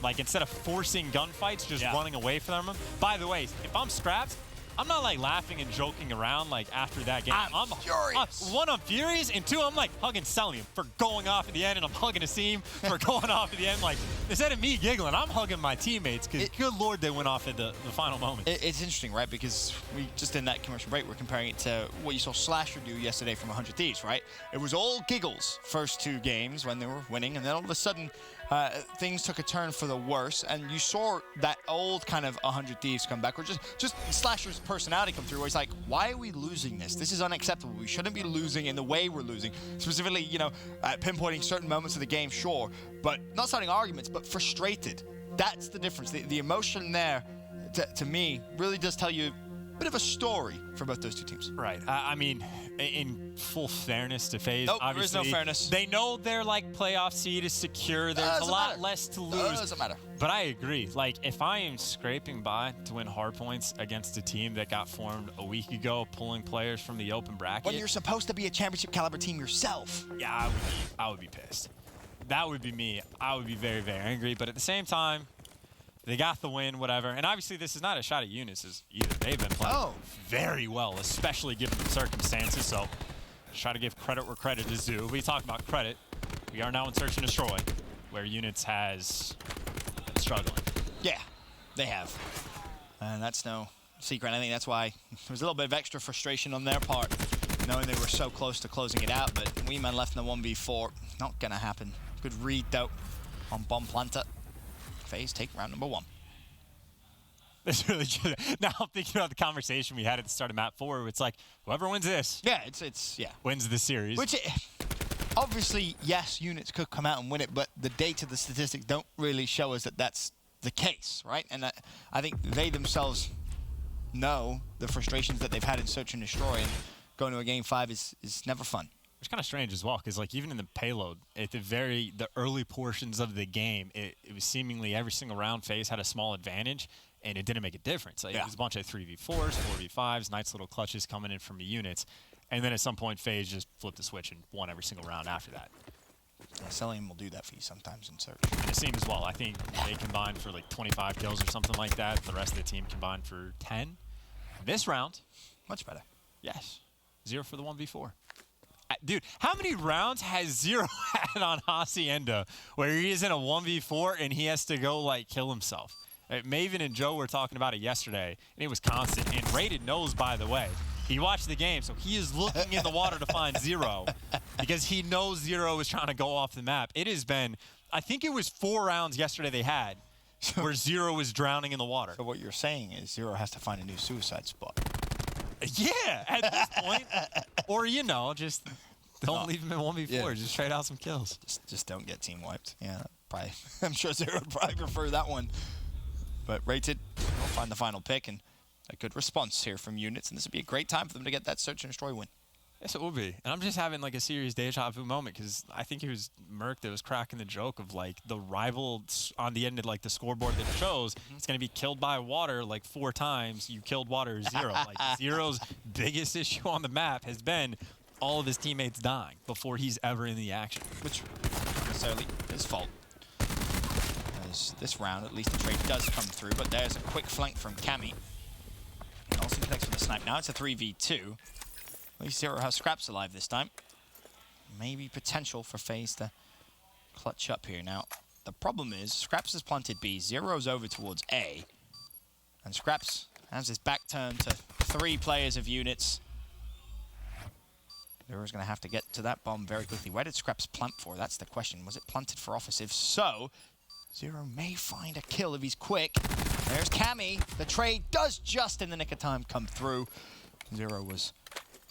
Like, instead of forcing gunfights, just running away from them. By the way, if I'm scrapped, I'm not like laughing and joking around like after that game. I'm furious. One, I'm furious, and two, I'm like hugging Celium for going off at the end, and I'm hugging Asim for going off at the end. Like, instead of me giggling, I'm hugging my teammates because good Lord, they went off at the final moment. It's interesting, right? Because we just in that commercial break, we're comparing it to what you saw Slasher do yesterday from 100 Thieves, right? It was all giggles first two games when they were winning, and then all of a sudden, things took a turn for the worse, and you saw that old kind of 100 Thieves come back, or just Slasher's personality come through, where he's like, why are we losing this? This is unacceptable. We shouldn't be losing in the way we're losing. Specifically, you know, pinpointing certain moments of the game, sure, but not starting arguments, but frustrated That's the difference. The emotion there, to me, really does tell you a bit of a story for both those two teams. Right. I mean, in full fairness to FaZe, Nope, obviously, there is no fairness. They know their like playoff seed is secure. There's a lot less to lose. Doesn't matter. But I agree. Like, if I am scraping by to win hard points against a team that got formed a week ago, pulling players from the open bracket, When you're supposed to be a championship caliber team yourself. Yeah, I would be pissed. That would be me. I would be very, very angry. But at the same time, they got the win, whatever. And obviously, this is not a shot at Eunice either. They've been playing very well, especially given the circumstances. So just try to give credit where credit is due. We talk about credit. We are now in Search and Destroy, where Eunice has been struggling. Yeah, they have. And that's no secret. I think that's why there was a little bit of extra frustration on their part, knowing they were so close to closing it out. But Weeman left in the 1v4. Not going to happen. Good read, though, on Bomb Planter. FaZe take round number 1. It's really just, now I'm thinking about the conversation we had at the start of map 4. It's like, whoever wins this, wins the series. Which, obviously, yes, units could come out and win it, but the data, the statistics don't really show us that that's the case, right? And I think they themselves know the frustrations that they've had in Search and Destroy, and going to a game 5 is never fun. It's kind of strange as well, because like even in the payload, at the early portions of the game, it was seemingly every single round FaZe had a small advantage, and it didn't make a difference. Like, it was a bunch of 3v4s, 4v5s, nice little clutches coming in from the units, and then at some point FaZe just flipped the switch and won every single round after that. Yeah, Celium will do that for you sometimes in Search. And it seemed as well. I think they combined for like 25 kills or something like that. The rest of the team combined for 10. This round, much better. Yes, 0 for the 1v4. Dude, how many rounds has Zero had on Hacienda where he is in a 1v4 and he has to go, like, kill himself? Maven and Joe were talking about it yesterday, and it was constant. And Rated knows, by the way. He watched the game, so he is looking in the water to find Zero because he knows Zero is trying to go off the map. It has been, I think it was 4 rounds yesterday they had where Zero was drowning in the water. So what you're saying is Zero has to find a new suicide spot. Yeah, at this point. Or, you know, just don't leave him in 1v4. Yeah. Just trade out some kills. Just don't get team wiped. Yeah, probably. I'm sure Zero would probably prefer that one. But Rated will find the final pick, and a good response here from units. And this would be a great time for them to get that Search and Destroy win. Yes, it will be. And I'm just having like a serious deja vu moment because I think it was Merc that was cracking the joke of like the rival on the end of like the scoreboard that shows it's going to be killed by water like 4 times. You killed water 0. Like Zero's biggest issue on the map has been all of his teammates dying before he's ever in the action. Which not necessarily his fault. As this round, at least the trade does come through, but there's a quick flank from Cammy. And also connects with the snipe. Now it's a 3v2. At least Zero has Scraps alive this time. Maybe potential for FaZe to clutch up here. Now, the problem is Scraps has planted B, Zero's over towards A, and Scraps has his back turned to 3 players of units. Zero's going to have to get to that bomb very quickly. Where did Scraps plant for? That's the question. Was it planted for office? If so, Zero may find a kill if he's quick. There's Cammy. The trade does just in the nick of time come through. Zero was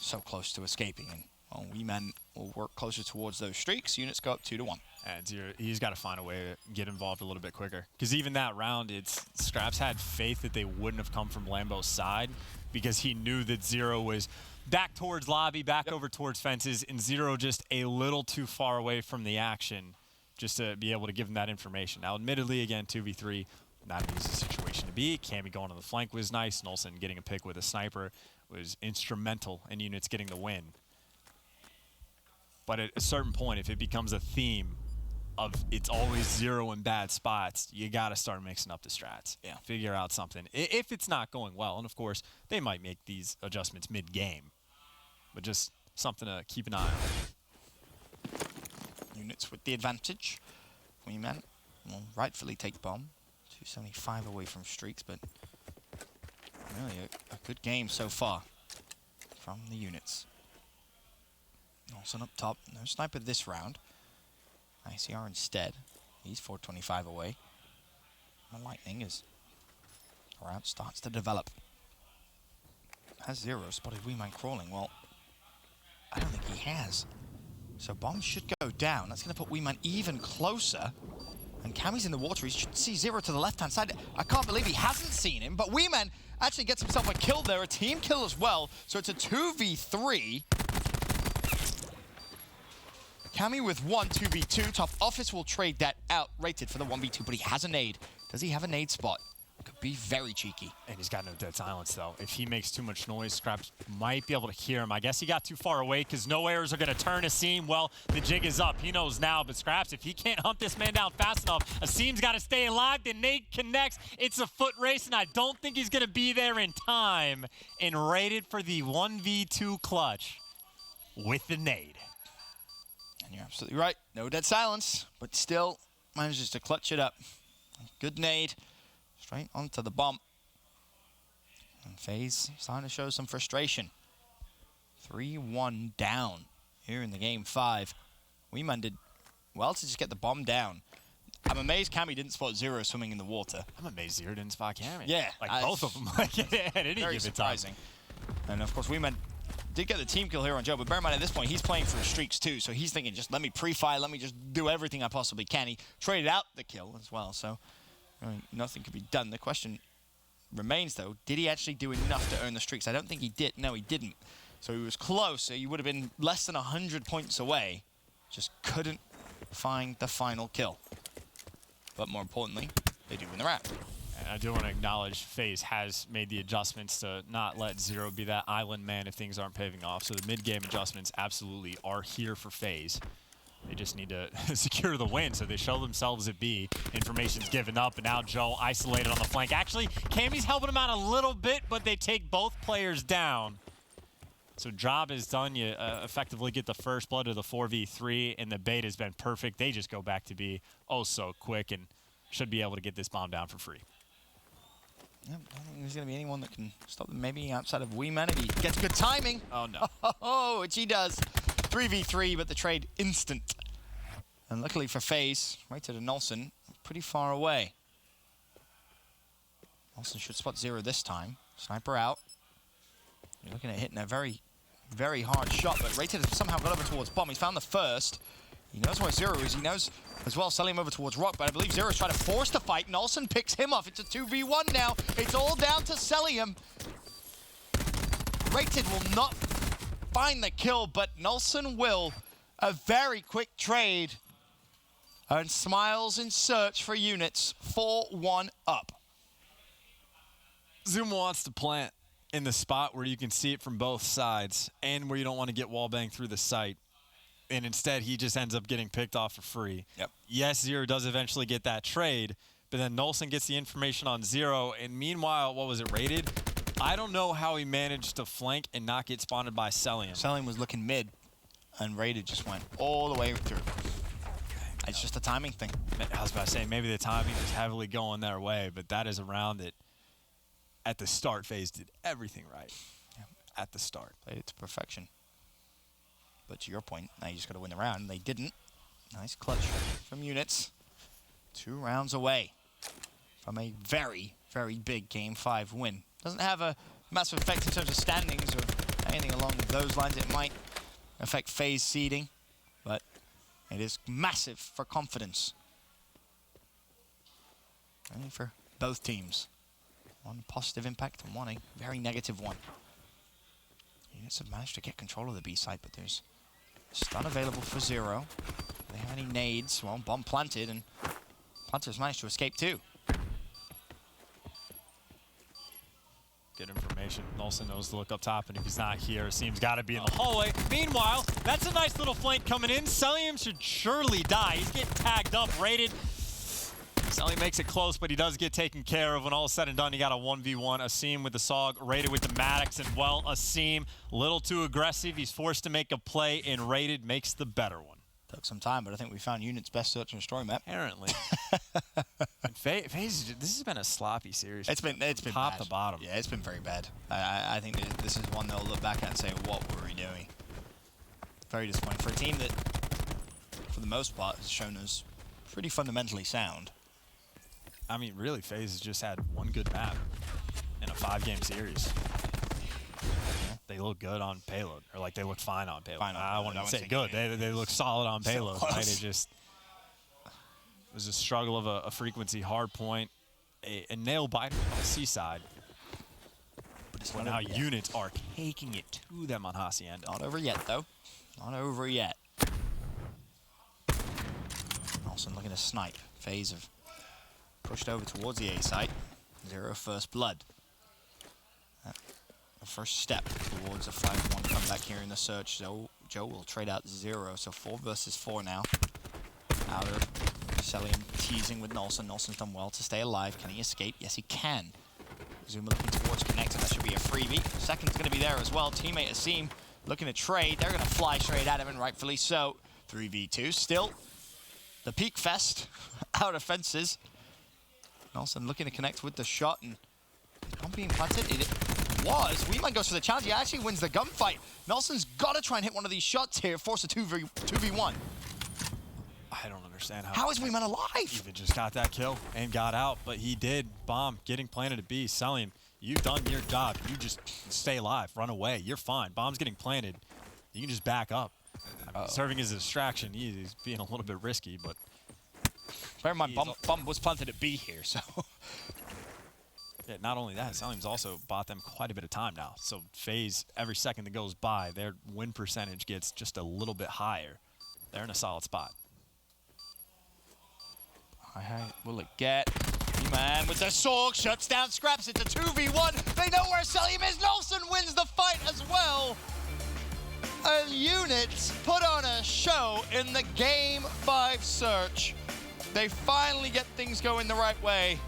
so close to escaping, and well, Weeman will work closer towards those streaks. Units go up 2-1. And Zero, he's got to find a way to get involved a little bit quicker. Because even that round, Scraps had faith that they wouldn't have come from Lambo's side because he knew that Zero was back towards lobby, back over towards fences, and Zero just a little too far away from the action just to be able to give him that information. Now, admittedly, again, 2v3, not an easy situation to be. Cammy going on the flank was nice. Nolson getting a pick with a sniper was instrumental in units getting the win. But at a certain point, if it becomes a theme of it's always Zero in bad spots, you got to start mixing up the strats. Yeah. Figure out something. If it's not going well, and of course, they might make these adjustments mid-game, but just something to keep an eye on. Units with the advantage. Weeman will rightfully take bomb. 275 away from streaks, but really a good game so far from the units. Olsen up top. No sniper this round. ICR instead. He's 425 away. The Lightning as the round starts to develop. Has Zero spotted Weeman crawling? Well, I don't think he has. So bomb should go down. That's going to put Weeman even closer. And Cammy's in the water. He should see Zero to the left-hand side. I can't believe he hasn't seen him, but Weeman actually gets himself a kill there, a team kill as well. So it's a 2v3. Cammy with 2v2. Top Office will trade that out, rated for the 1v2, but he has a nade. Does he have a nade spot? Could be very cheeky. And he's got no dead silence, though. If he makes too much noise, Scraps might be able to hear him. I guess he got too far away because no errors are going to turn Asim. Well, the jig is up. He knows now, but Scraps, if he can't hunt this man down fast enough, Asim's got to stay alive. The nade connects. It's a foot race, and I don't think he's going to be there in time. And rated for the 1v2 clutch with the nade. And you're absolutely right. No dead silence, but still manages to clutch it up. Good nade. Straight onto the bomb. And FaZe starting to show some frustration. 3-1 down here in the game 5. Weeman did well to just get the bomb down. I'm amazed Cammy didn't spot Zero swimming in the water. I'm amazed Zero didn't spot Cammy. Yeah. Like both of them. Like at any given surprising. time. And of course Weeman did get the team kill here on Joe, but bear in mind at this point he's playing for streaks too, so he's thinking just let me pre-fire, let me just do everything I possibly can. He traded out the kill as well, so nothing could be done. The question remains, though, did he actually do enough to earn the streaks? I don't think he did. No, he didn't. So he was close. So he would have been less than 100 points away. Just couldn't find the final kill. But more importantly, they do win the round. And I do want to acknowledge FaZe has made the adjustments to not let Zero be that island man if things aren't paving off. So the mid-game adjustments absolutely are here for FaZe. They just need to secure the win, so they show themselves at B. Information's given up, and now Joe isolated on the flank. Actually, Cammy's helping him out a little bit, but they take both players down. So job is done. You effectively get the first blood of the 4v3, and the bait has been perfect. They just go back to B oh so quick and should be able to get this bomb down for free. Yep, I don't think there's going to be anyone that can stop them, maybe outside of Weeman if he gets good timing. Oh, no. Oh, which he does. 3v3, but the trade instant. And luckily for FaZe, right to the Nolson, pretty far away. Nolson should spot Zero this time. Sniper out. You're looking at hitting a very, very hard shot, but Rated has somehow got over towards bomb. He's found the first. He knows where Zero is. He knows as well selling him over towards Rock, but I believe Zero's trying to force the fight. Nolson picks him off. It's a 2v1 now. It's all down to Celium. Rated will not find the kill, but Nolson will. A very quick trade. And Smiles in search for units. 4-1 up. Zoom wants to plant in the spot where you can see it from both sides and where you don't want to get wallbang through the site. And instead, he just ends up getting picked off for free. Yep. Yes, Zero does eventually get that trade, but then Nolson gets the information on Zero. And meanwhile, what was it, Rated? I don't know how he managed to flank and not get spotted by Celium. Celium was looking mid, and Rated just went all the way through. It's just a timing thing. I was about to say, maybe the timing was heavily going their way, but that is a round that, at the start, FaZe did everything right. Yeah. At the start. Played it to perfection. But to your point, now you just got to win the round, and they didn't. Nice clutch from units. 2 rounds away from a very, very big Game 5 win. Doesn't have a massive effect in terms of standings or anything along those lines. It might affect FaZe seeding, but it is massive for confidence. Only for both teams. One positive impact and one a very negative one. Units have managed to get control of the B site, but there's a stun available for Zero. Do they have any nades? Well, bomb planted, and Planter's managed to escape too. Good information. Nolson knows to look up top, and if he's not here, Asim's got to be in the hallway. Meanwhile, that's a nice little flank coming in. Celium should surely die. He's getting tagged up, Rated. Celium makes it close, but he does get taken care of. When all is said and done, you got a 1v1. Asim with the SOG, Rated with the Maddox, and well, Asim, a little too aggressive. He's forced to make a play, and Rated makes the better one. Took some time, but I think we found Unit's best search and destroy map. Apparently. FaZe, this has been a sloppy series. It's been top bad. to bottom. Yeah, it's been very bad. I think that this is one they'll look back at and say, what were we doing? Very disappointing for a team that, for the most part, has shown us pretty fundamentally sound. I mean, really, FaZe has just had one good map in a 5-game series. Yeah. They look good on payload, or like they look fine on payload. I wouldn't say good. They look solid on payload. Right? It just It was a struggle of a frequency hard point, a nail biter on the C side. But it's now units are taking it to them on Hacienda. Not over yet, though. Not over yet. Nelson looking to snipe. FaZe have pushed over towards the A site. 0 first blood. The first step towards a 5-1 comeback here in the search. Joe will trade out 0, so 4 versus 4 now. Outer, Celium teasing with Nelson. Nelson's done well to stay alive. Can he escape? Yes, he can. Zuma looking towards connector. That should be a freebie. Second's going to be there as well. Teammate Asim looking to trade. They're going to fly straight at him, and rightfully so. 3v2 still. The peak fest out of fences. Nelson looking to connect with the shot, and not being planted. It was. Weeman goes for the challenge. He actually wins the gunfight. Nelson's got to try and hit one of these shots here, force a 2v1. I don't understand how. How is Weeman alive? Even just got that kill and got out, but he did. Bomb getting planted at B. Celium, you've done your job. You just stay alive, run away. You're fine. Bomb's getting planted. You can just back up. I mean, serving as a distraction, he's being a little bit risky, but. Bear in mind, bomb was planted at B here, so. Yeah, not only that, Celium's also bought them quite a bit of time now. So FaZe, every second that goes by, their win percentage gets just a little bit higher. They're in a solid spot. Will it get? Man with the Sorg shuts down Scraps. It's a 2v1. They know where Celium is. Nelson wins the fight as well. And Units put on a show in the Game 5 search. They finally get things going the right way.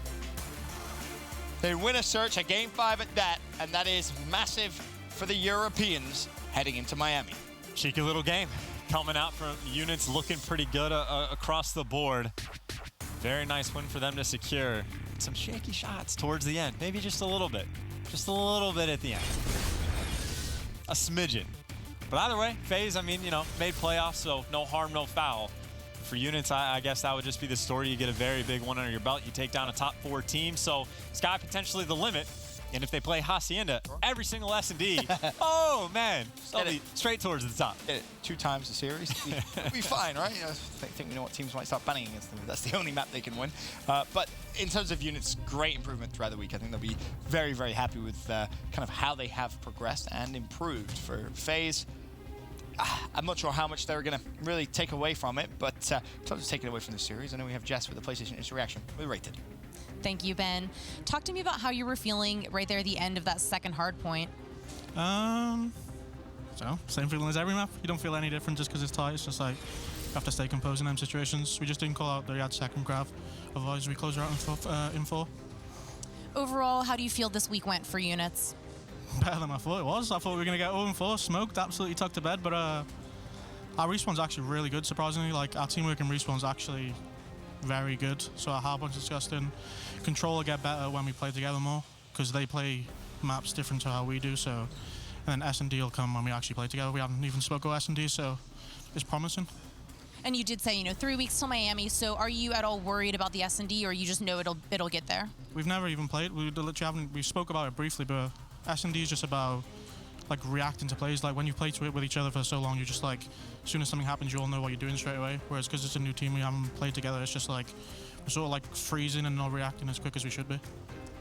They win a search, a Game 5 at that, and that is massive for the Europeans heading into Miami. Cheeky little game coming out from Units, looking pretty good across the board. Very nice win for them to secure. Some shaky shots towards the end, maybe just a little bit. Just a little bit at the end. A smidgen. But either way, FaZe, I mean, you know, made playoffs, so no harm, no foul. For Units, I guess that would just be the story. You get a very big one under your belt. You take down a top 4 team, so sky potentially the limit. And if they play Hacienda, every single S&D, oh man, they'll be straight towards the top. 2 times the series, we'll be fine, right? I think we know what teams might start banning against them. That's the only map they can win. But in terms of Units, great improvement throughout the week. I think they'll be very, very happy with kind of how they have progressed and improved. For FaZe, I'm not sure how much they're going to really take away from it, but in terms of taking away from the series, I know we have Jess with the PlayStation Instant Reaction with Rated. Thank you, Ben. Talk to me about how you were feeling right there at the end of that second hard point. So, same feeling as every map. You don't feel any different just because it's tight. It's just like, you have to stay composed in them situations. We just didn't call out the Yad second grab. Otherwise, we close her out in 4. Overall, how do you feel this week went for Units? Better than I thought it was. I thought we were going to get 0-4, smoked, absolutely tucked to bed, but our respawn's actually really good, surprisingly. Like, our teamwork and respawn's actually very good. So our hardpoint's disgusting. Control will get better when we play together more, because they play maps different to how we do, so. And then S&D will come when we actually play together. We haven't even spoke about S&D, so it's promising. And you did say, 3 weeks till Miami, so are you at all worried about the S&D, or you just know it'll get there? We've never even played. We literally haven't. We spoke about it briefly, but S&D is just about like reacting to plays. Like when you play with each other for so long, you're just like, as soon as something happens, you all know what you're doing straight away. Whereas because it's a new team, we haven't played together. It's just like we're sort of like freezing and not reacting as quick as we should be.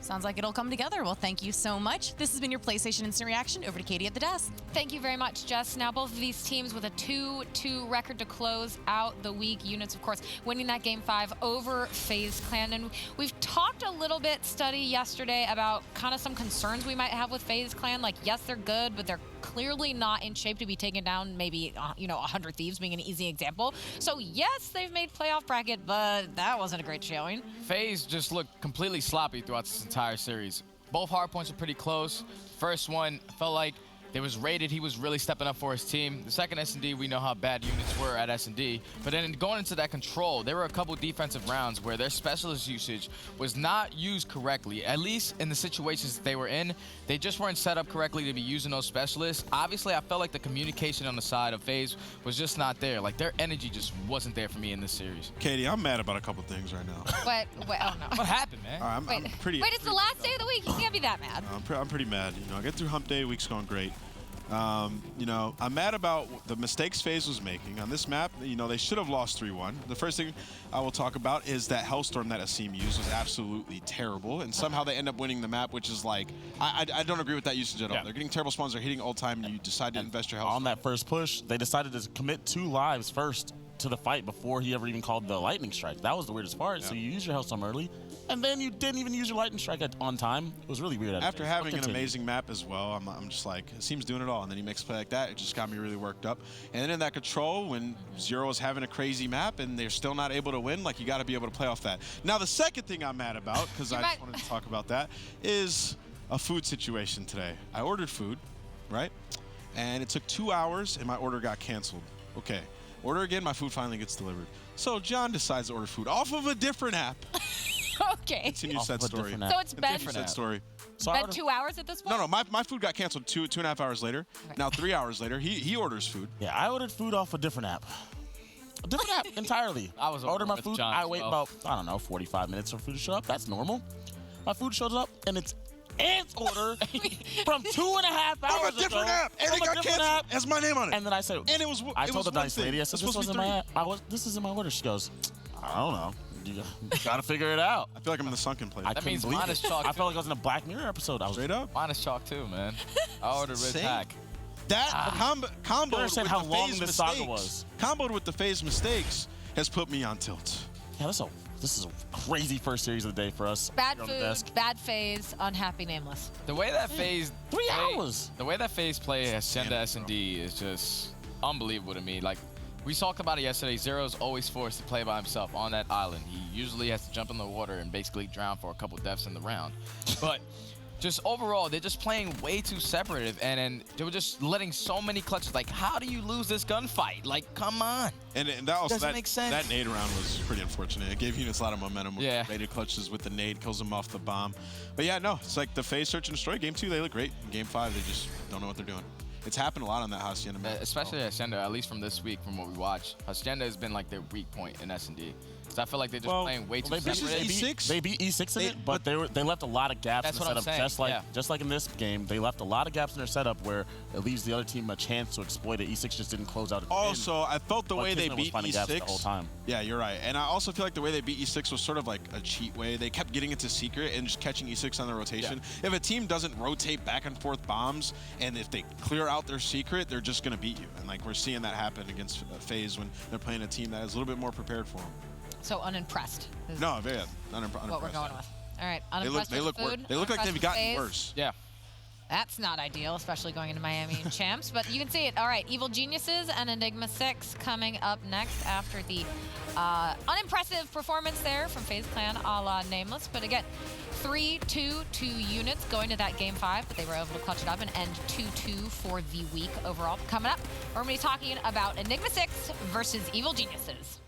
Sounds like it'll come together. Well, thank you so much. This has been your PlayStation Instant Reaction. Over to Katie at the desk. Thank you very much, Jess. Now, both of these teams with a 2-2 record to close out the week. Units, of course, winning that Game 5 over FaZe Clan. And we've talked a little bit, Study, yesterday about kind of some concerns we might have with FaZe Clan. Like, yes, they're good, but they're clearly not in shape to be taking down maybe, 100 Thieves being an easy example. So, yes, they've made playoff bracket, but that wasn't a great showing. FaZe just looked completely sloppy throughout this entire series. Both hardpoints are pretty close. First one felt like they was rated. He was really stepping up for his team. The second S&D, we know how bad Units were at S&D. But then going into that control, there were a couple defensive rounds where their specialist usage was not used correctly. At least in the situations that they were in, they just weren't set up correctly to be using those specialists. Obviously, I felt like the communication on the side of FaZe was just not there. Like, their energy just wasn't there for me in this series. Katie, I'm mad about a couple things right now. Wait, oh no. What happened, man? I'm pretty. Wait, it's the last day of the week. You can't be that mad. I'm pretty mad. I get through hump day, week's going great. You know, I'm mad about the mistakes FaZe was making on this map. You know, they should have lost 3-1. The first thing I will talk about is that Hellstorm that Asim used was absolutely terrible, and somehow they end up winning the map, which is like, I don't agree with that usage at all. They're getting terrible spawns, they're hitting ult time, and you decide to invest your Hellstorm. On that first push, they decided to commit 2 lives first to the fight before he ever even called the lightning strike. That was the weirdest part. So you use your Hellstorm early, and then you didn't even use your lightning strike on time. It was really weird. After having an amazing map as well, I'm just like, it seems doing it all, and then he makes a play like that. It just got me really worked up. And then in that control, when Zero is having a crazy map and they're still not able to win, like, you got to be able to play off that. Now, the second thing I'm mad about, because I just wanted to talk about that, is a food situation today. I ordered food, right? And it took 2 hours, and my order got canceled. Okay. Order again, my food finally gets delivered. So John decides to order food off of a different app. Okay. Continues that story. So it's been that story. So 2 hours at this point? No, my food got canceled 2.5 hours later. Okay. Now 3 hours later, he orders food. Yeah, I ordered food off a different app. A different app entirely. I ordered my food. I wait about, I don't know, 45 minutes for food to show up. That's normal. My food shows up, and it's Ant's order from 2.5 hours ago. From a different app. And it got canceled. Has my name on it. And then I said, and it was I told the nice lady, I said, this wasn't my app. This isn't my order. She goes, I don't know. You gotta figure it out. I feel like I'm in the sunken place. That means mine is chalk. I felt like I was in a Black Mirror episode. Straight up. Mine is chalk too, man. I ordered Red Hack. That comboed with how the long FaZe this saga was. Comboed with the FaZe mistakes has put me on tilt. Yeah, this is a crazy first series of the day for us. Bad food, bad FaZe, unhappy Nameless. The way that FaZe 3 hours. The way that FaZe play Hacienda S&D is just unbelievable to me. Like, we talked about it yesterday. Zero's always forced to play by himself on that island. He usually has to jump in the water and basically drown for a couple deaths in the round. But just overall, they're just playing way too separative, and they were just letting so many clutches. Like, how do you lose this gunfight? Like, come on. And that also doesn't make sense. That nade round was pretty unfortunate. It gave units a lot of momentum. Yeah. Rated clutches with the nade, kills them off the bomb. But yeah, no, it's like the FaZe Search and Destroy. Game 2, they look great. In Game 5, they just don't know what they're doing. It's happened a lot on that Hacienda map. Especially Hacienda, at least from this week, from what we watched. Hacienda has been like their weak point in S&D. So I feel like they're just playing way too separated. They beat E6 in it, but they left a lot of gaps in the setup. Just like in this game, they left a lot of gaps in their setup where it leaves the other team a chance to exploit it. E6 just didn't close out. Also, I felt the way they beat E6 the whole time. Yeah, you're right. And I also feel like the way they beat E6 was sort of like a cheat way. They kept getting into secret and just catching E6 on the rotation. Yeah. If a team doesn't rotate back and forth bombs, and if they clear out their secret, they're just going to beat you. And like we're seeing that happen against FaZe when they're playing a team that is a little bit more prepared for them. So unimpressed. No, very unimpressed. What we're going with. All right, unimpressed with the food. They look like they've gotten worse. Yeah. That's not ideal, especially going into Miami and champs, but you can see it. All right, Evil Geniuses and Enigma 6 coming up next after the unimpressive performance there from FaZe Clan a la Nameless. But again, 3-2 units going to that Game 5, but they were able to clutch it up and end 2-2 for the week overall. Coming up, we're going to be talking about Enigma 6 versus Evil Geniuses.